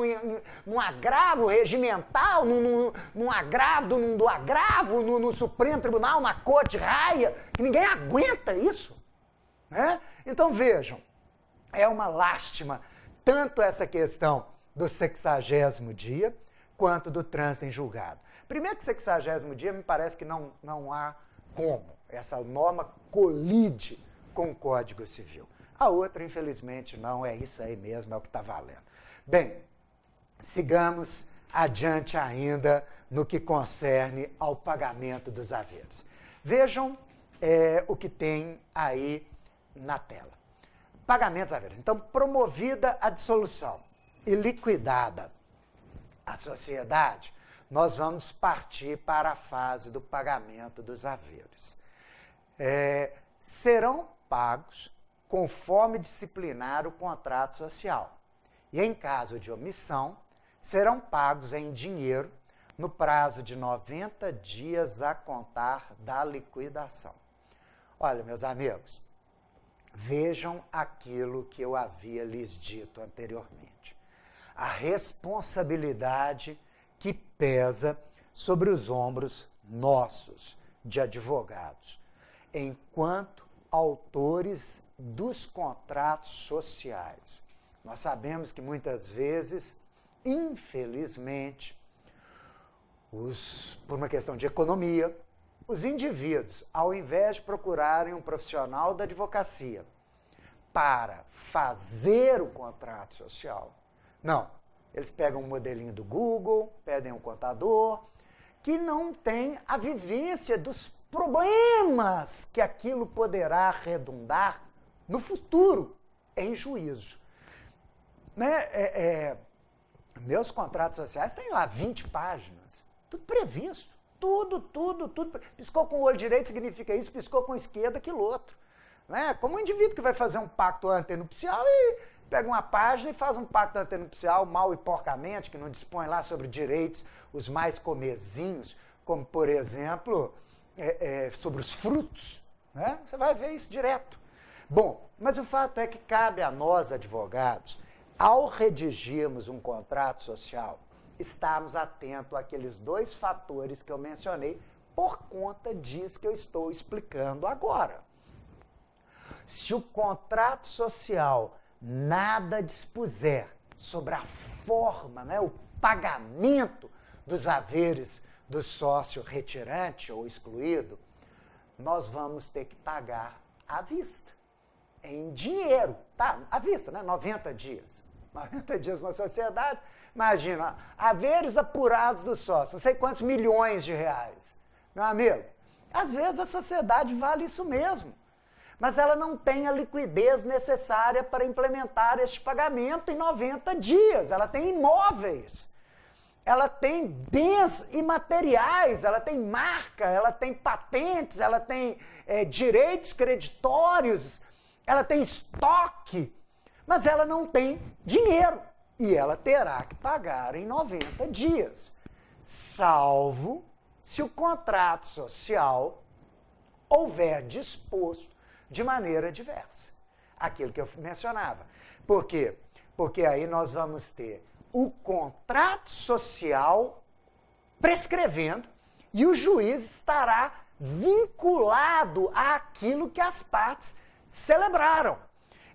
num agravo regimental, num agravo do agravo, no Supremo Tribunal, na Corte Raia, que ninguém aguenta isso. Né? Então, vejam, é uma lástima tanto essa questão do 60º dia, quanto do trânsito em julgado. Primeiro que 60º dia me parece que não há como. Essa norma colide com o Código Civil. A outra, infelizmente, não é isso aí mesmo, é o que está valendo. Bem, sigamos adiante ainda no que concerne ao pagamento dos haveres. Vejam o que tem aí na tela. Pagamento dos haveres. Então, promovida a dissolução e liquidada a sociedade, nós vamos partir para a fase do pagamento dos haveres. Serão pagos conforme disciplinar o contrato social. E em caso de omissão, serão pagos em dinheiro no prazo de 90 dias a contar da liquidação. Olha, meus amigos, vejam aquilo que eu havia lhes dito anteriormente. A responsabilidade que pesa sobre os ombros nossos, de advogados, enquanto autores dos contratos sociais. Nós sabemos que muitas vezes, infelizmente, por uma questão de economia, os indivíduos, ao invés de procurarem um profissional da advocacia para fazer o contrato social, não, eles pegam um modelinho do Google, pedem um contador, que não tem a vivência dos problemas que aquilo poderá redundar no futuro em juízo. Meus contratos sociais têm lá 20 páginas, tudo previsto, tudo. Piscou com o olho direito significa isso, piscou com a esquerda, aquilo outro. Né? Como um indivíduo que vai fazer um pacto antenupcial e pega uma página e faz um pacto antenupcial mal e porcamente, que não dispõe lá sobre direitos os mais comezinhos, como, por exemplo, sobre os frutos. Né? Você vai ver isso direto. Bom, mas o fato é que cabe a nós, advogados, ao redigirmos um contrato social, estarmos atentos àqueles dois fatores que eu mencionei por conta disso que eu estou explicando agora. Se o contrato social nada dispuser sobre a forma, né, o pagamento dos haveres do sócio retirante ou excluído, nós vamos ter que pagar à vista, em dinheiro, tá? À vista, né? 90 dias. 90 dias uma sociedade, imagina, haveres apurados do sócio, não sei quantos milhões de reais. Meu amigo, às vezes a sociedade vale isso mesmo, mas ela não tem a liquidez necessária para implementar este pagamento em 90 dias. Ela tem imóveis, ela tem bens imateriais, ela tem marca, ela tem patentes, ela tem direitos creditórios, ela tem estoque, mas ela não tem dinheiro e ela terá que pagar em 90 dias, salvo se o contrato social houver disposto de maneira diversa. Aquilo que eu mencionava. Por quê? Porque aí nós vamos ter o contrato social prescrevendo e o juiz estará vinculado àquilo que as partes celebraram,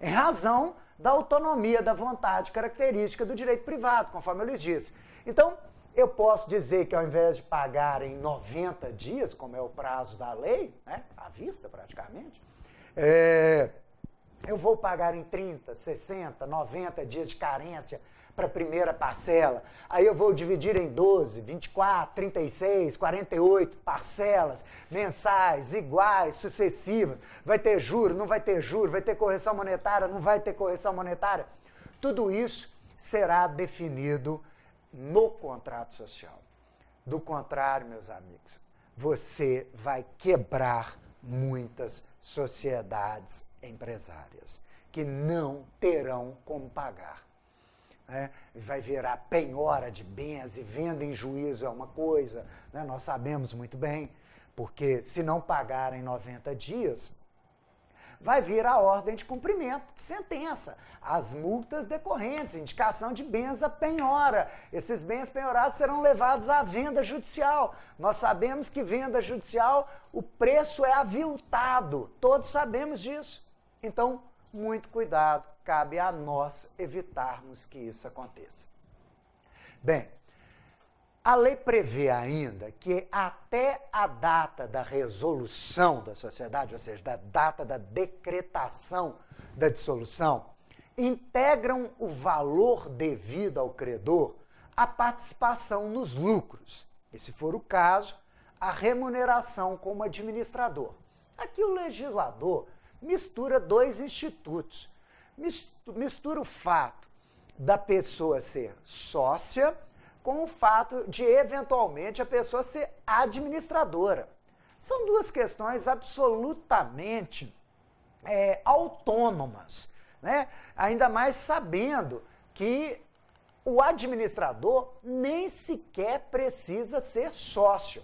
em razão da autonomia, da vontade característica do direito privado, conforme eu lhes disse. Então, eu posso dizer que ao invés de pagar em 90 dias, como é o prazo da lei, né, à vista praticamente, eu vou pagar em 30, 60, 90 dias de carência para a primeira parcela. Aí eu vou dividir em 12, 24, 36, 48 parcelas mensais, iguais, sucessivas. Vai ter juro, não vai ter juro, vai ter correção monetária, não vai ter correção monetária. Tudo isso será definido no contrato social. Do contrário, meus amigos, você vai quebrar muitas sociedades empresárias que não terão como pagar. Vai virar penhora de bens e venda em juízo é uma coisa, né? Nós sabemos muito bem, porque se não pagar em 90 dias, vai vir a ordem de cumprimento de sentença, as multas decorrentes, indicação de bens à penhora. Esses bens penhorados serão levados à venda judicial. Nós sabemos que venda judicial, o preço é aviltado, todos sabemos disso. Então, muito cuidado, cabe a nós evitarmos que isso aconteça. Bem, a lei prevê ainda que até a data da resolução da sociedade, ou seja, da data da decretação da dissolução, integram o valor devido ao credor a participação nos lucros, e, se for o caso, a remuneração como administrador. Aqui o legislador mistura dois institutos. Mistura o fato da pessoa ser sócia com o fato de, eventualmente, a pessoa ser administradora. São duas questões absolutamente autônomas, né? Ainda mais sabendo que o administrador nem sequer precisa ser sócio.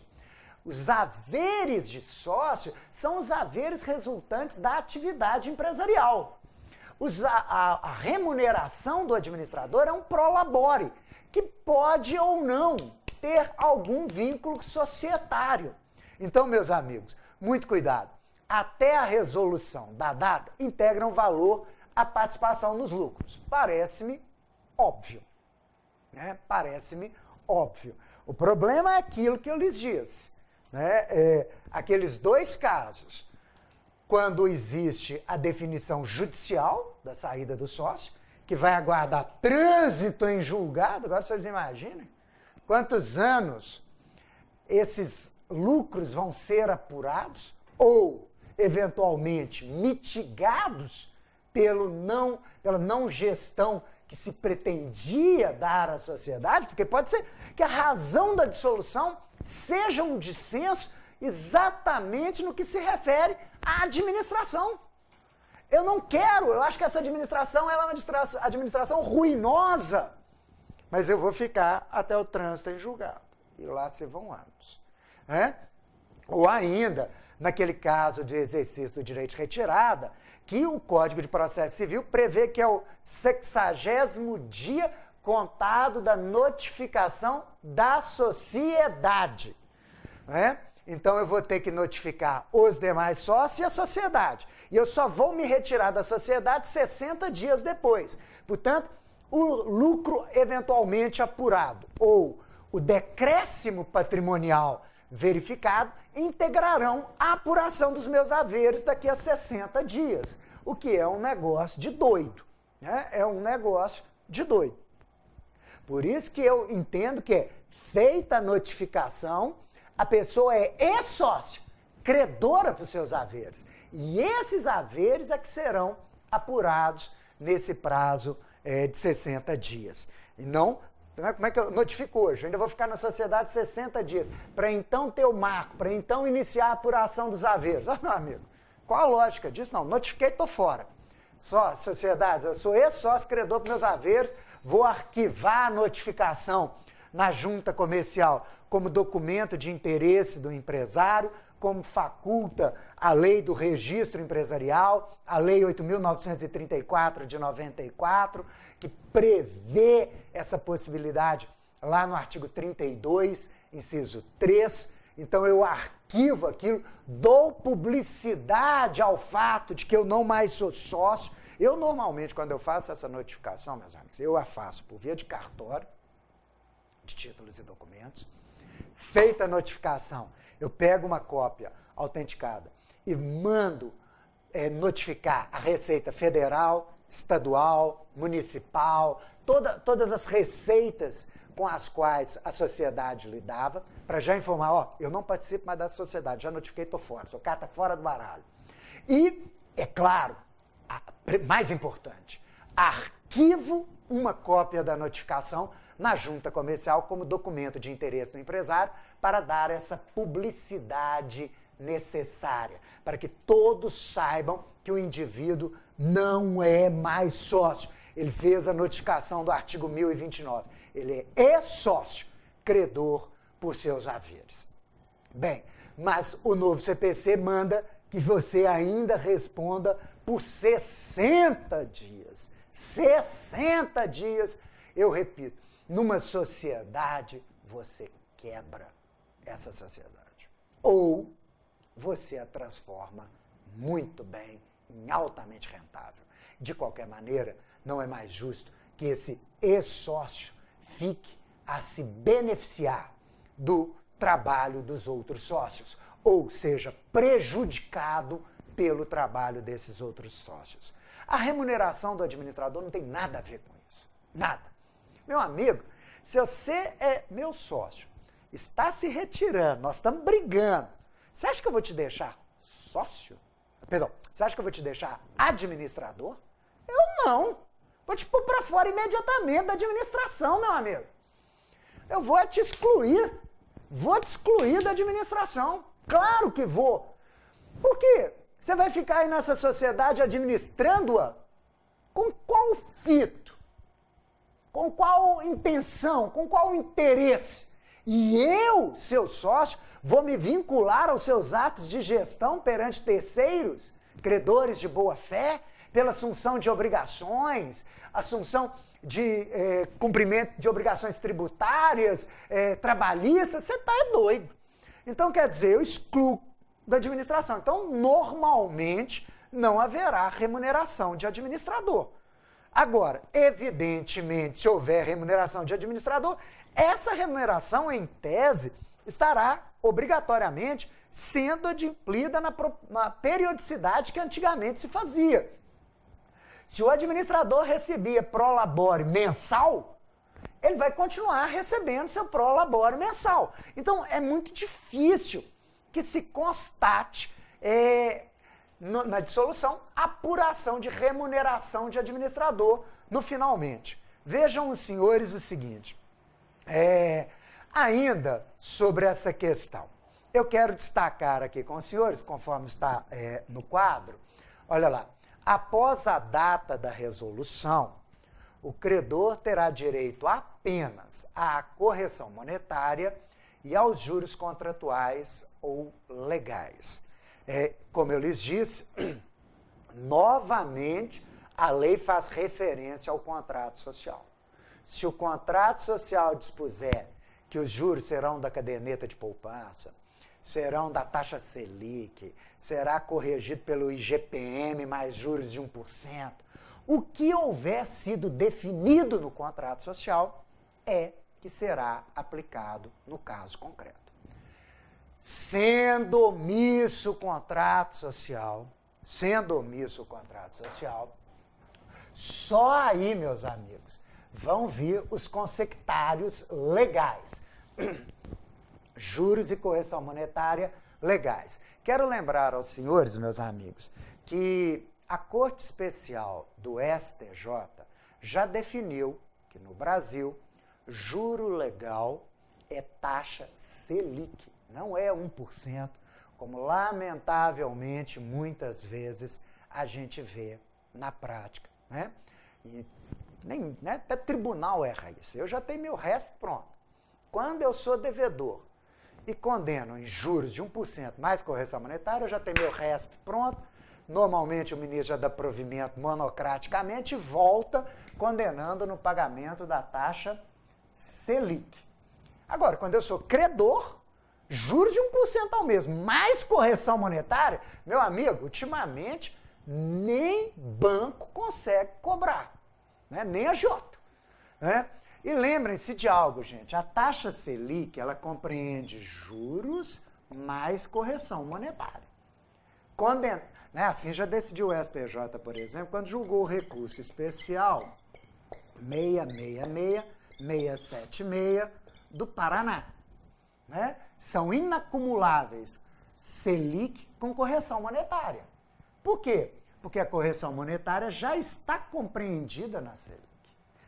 Os haveres de sócio são os haveres resultantes da atividade empresarial. A remuneração do administrador é um prolabore, que pode ou não ter algum vínculo societário. Então, meus amigos, muito cuidado. Até a resolução da data, integram valor à participação nos lucros. Parece-me óbvio, né? Parece-me óbvio. O problema é aquilo que eu lhes disse, né? Aqueles dois casos, quando existe a definição judicial da saída do sócio, que vai aguardar trânsito em julgado. Agora vocês imaginem quantos anos esses lucros vão ser apurados ou, eventualmente, mitigados pela não gestão que se pretendia dar à sociedade, porque pode ser que a razão da dissolução seja um dissenso exatamente no que se refere à administração. Eu não quero, eu acho que essa administração ela é uma administração ruinosa, mas eu vou ficar até o trânsito em julgado. E lá se vão anos. Ou ainda, naquele caso de exercício do direito de retirada, que o Código de Processo Civil prevê que é o 60º dia contado da notificação da sociedade. Né? Então, eu vou ter que notificar os demais sócios e a sociedade. E eu só vou me retirar da sociedade 60 dias depois. Portanto, o lucro eventualmente apurado ou o decréscimo patrimonial verificado integrarão a apuração dos meus haveres daqui a 60 dias, o que é um negócio de doido. Né? É um negócio de doido. Por isso que eu entendo que é feita a notificação, a pessoa é ex-sócio, credora para os seus haveres. E esses haveres é que serão apurados nesse prazo de 60 dias. E não, como é que eu notifico hoje? Eu ainda vou ficar na sociedade 60 dias, para então ter o marco, para então iniciar a apuração dos haveres. Ah, meu amigo, qual a lógica disso? Não, notifiquei, estou fora. Só, sociedades, eu sou ex-sócio, credor para meus haveres, vou arquivar a notificação na junta comercial como documento de interesse do empresário, como faculta a lei do registro empresarial, a lei 8.934 de 94, que prevê essa possibilidade lá no artigo 32, inciso 3. Então eu arquivo aquilo, dou publicidade ao fato de que eu não mais sou sócio. Eu normalmente, quando eu faço essa notificação, meus amigos, eu a faço por via de cartório, de títulos e documentos. Feita a notificação, eu pego uma cópia autenticada e mando notificar a Receita Federal, Estadual, Municipal, todas as receitas com as quais a sociedade lidava, para já informar, ó, eu não participo mais da sociedade, já notifiquei, estou fora, sou carta fora do baralho. E, é claro, mais importante, arquivo uma cópia da notificação na junta comercial como documento de interesse do empresário para dar essa publicidade necessária, para que todos saibam que o indivíduo não é mais sócio. Ele fez a notificação do artigo 1029. Ele é sócio, credor por seus haveres. Bem, mas o novo CPC manda que você ainda responda por 60 dias. 60 dias, eu repito, numa sociedade você quebra essa sociedade. Ou você a transforma muito bem em altamente rentável. De qualquer maneira, não é mais justo que esse ex-sócio fique a se beneficiar do trabalho dos outros sócios, ou seja, prejudicado pelo trabalho desses outros sócios. A remuneração do administrador não tem nada a ver com isso. Nada. Meu amigo, se você é meu sócio, está se retirando, nós estamos brigando, você acha que eu vou te deixar sócio? Perdão, você acha que eu vou te deixar administrador? Eu não. Vou te pôr para fora imediatamente da administração, meu amigo. Eu vou te excluir. Vou te excluir da administração. Claro que vou. Por quê? Você vai ficar aí nessa sociedade administrando-a? Com qual fito? Com qual intenção? Com qual interesse? E eu, seu sócio, vou me vincular aos seus atos de gestão perante terceiros, credores de boa-fé, pela assunção de obrigações, assunção de cumprimento de obrigações tributárias, trabalhistas, você está doido. Então, quer dizer, eu excluo da administração. Então, normalmente, não haverá remuneração de administrador. Agora, evidentemente, se houver remuneração de administrador, essa remuneração, em tese, estará obrigatoriamente sendo adimplida na periodicidade que antigamente se fazia. Se o administrador recebia prolabore mensal, ele vai continuar recebendo seu prolabore mensal. Então, é muito difícil que se constate na dissolução apuração de remuneração de administrador no finalmente. Vejam os senhores o seguinte, ainda sobre essa questão, eu quero destacar aqui com os senhores, conforme está no quadro, olha lá, após a data da resolução, o credor terá direito apenas à correção monetária e aos juros contratuais ou legais. Como eu lhes disse, novamente, a lei faz referência ao contrato social. Se o contrato social dispuser que os juros serão da caderneta de poupança, serão da taxa Selic, será corrigido pelo IGPM mais juros de 1%, o que houver sido definido no contrato social é que será aplicado no caso concreto. Sendo omisso o contrato social, só aí, meus amigos, vão vir os consectários legais. Juros e correção monetária legais. Quero lembrar aos senhores, meus amigos, que a Corte Especial do STJ já definiu que no Brasil, juro legal é taxa Selic, não é 1%, como lamentavelmente muitas vezes a gente vê na prática, né? E nem, né, até tribunal erra isso. Eu já tenho meu resto pronto. Quando eu sou devedor e condeno em juros de 1% mais correção monetária, eu já tenho meu resto pronto. Normalmente o ministro já dá provimento monocraticamente e volta condenando no pagamento da taxa Selic. Agora, quando eu sou credor, juros de 1% ao mês, mais correção monetária, meu amigo, ultimamente nem banco consegue cobrar, né? Nem agiota, né? E lembrem-se de algo, gente, a taxa Selic, ela compreende juros mais correção monetária. Né? Assim já decidiu o STJ, por exemplo, quando julgou o recurso especial 676 do Paraná, né? São inacumuláveis Selic com correção monetária. Por quê? Porque a correção monetária já está compreendida na Selic.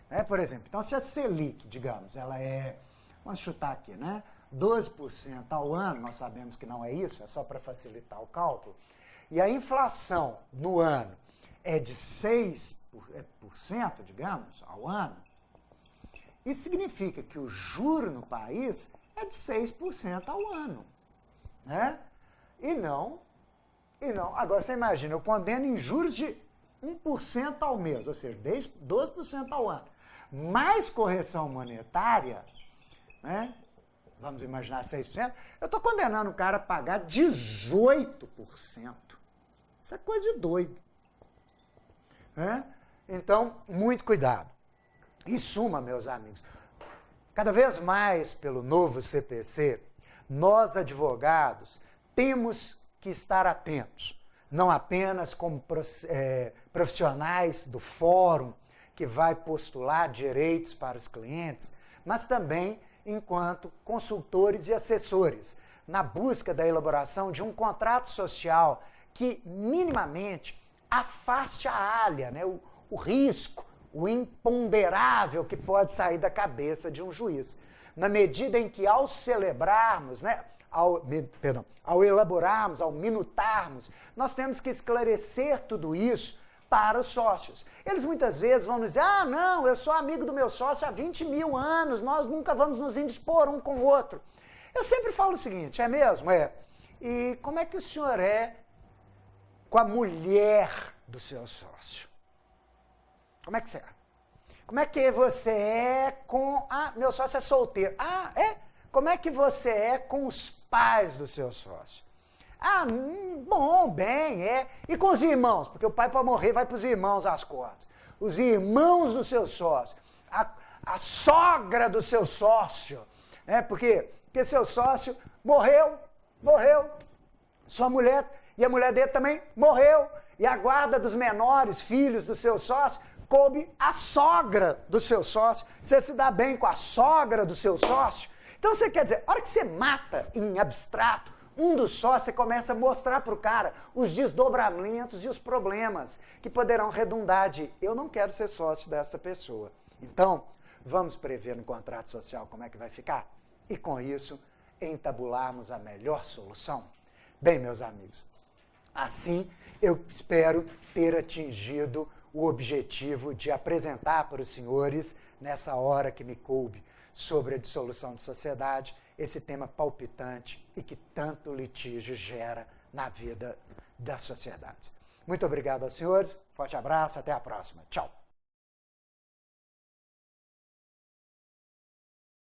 Né? Por exemplo, então se a Selic, digamos, ela é, vamos chutar aqui, né? 12% ao ano, nós sabemos que não é isso, é só para facilitar o cálculo, e a inflação no ano é de 6%, digamos, ao ano, isso significa que o juro no país é de 6% ao ano, né? E não, agora você imagina, eu condeno em juros de 1% ao mês, ou seja, 12% ao ano, mais correção monetária, né? Vamos imaginar 6%, eu estou condenando o cara a pagar 18%. Isso é coisa de doido, né? Então, muito cuidado. Em suma, meus amigos, cada vez mais pelo novo CPC, nós advogados temos que estar atentos, não apenas como profissionais do fórum que vai postular direitos para os clientes, mas também enquanto consultores e assessores, na busca da elaboração de um contrato social que minimamente afaste a alha, né, o risco, o imponderável que pode sair da cabeça de um juiz. Na medida em que ao celebrarmos, né, ao elaborarmos, ao minutarmos, nós temos que esclarecer tudo isso para os sócios. Eles muitas vezes vão nos dizer, não, eu sou amigo do meu sócio há 20 mil anos, nós nunca vamos nos indispor um com o outro. Eu sempre falo o seguinte, é mesmo? E como é que o senhor é com a mulher do seu sócio? Como é que você é? Como é que você é com... meu sócio é solteiro. Como é que você é com os pais do seu sócio? Bom, bem, E com os irmãos? Porque o pai para morrer vai para os irmãos às cordas. Os irmãos do seu sócio. A sogra do seu sócio. Né? Porque seu sócio morreu. Sua mulher, e a mulher dele também morreu. E a guarda dos menores, filhos do seu sócio, coube a sogra do seu sócio. Você se dá bem com a sogra do seu sócio? Então você quer dizer, a hora que você mata em abstrato um dos sócios, você começa a mostrar para o cara os desdobramentos e os problemas que poderão redundar de eu não quero ser sócio dessa pessoa. Então, vamos prever no contrato social como é que vai ficar? E com isso, entabularmos a melhor solução? Bem, meus amigos, assim eu espero ter atingido o objetivo de apresentar para os senhores, nessa hora que me coube, sobre a dissolução de sociedade, esse tema palpitante e que tanto litígio gera na vida das sociedades. Muito obrigado aos senhores, forte abraço, até a próxima. Tchau.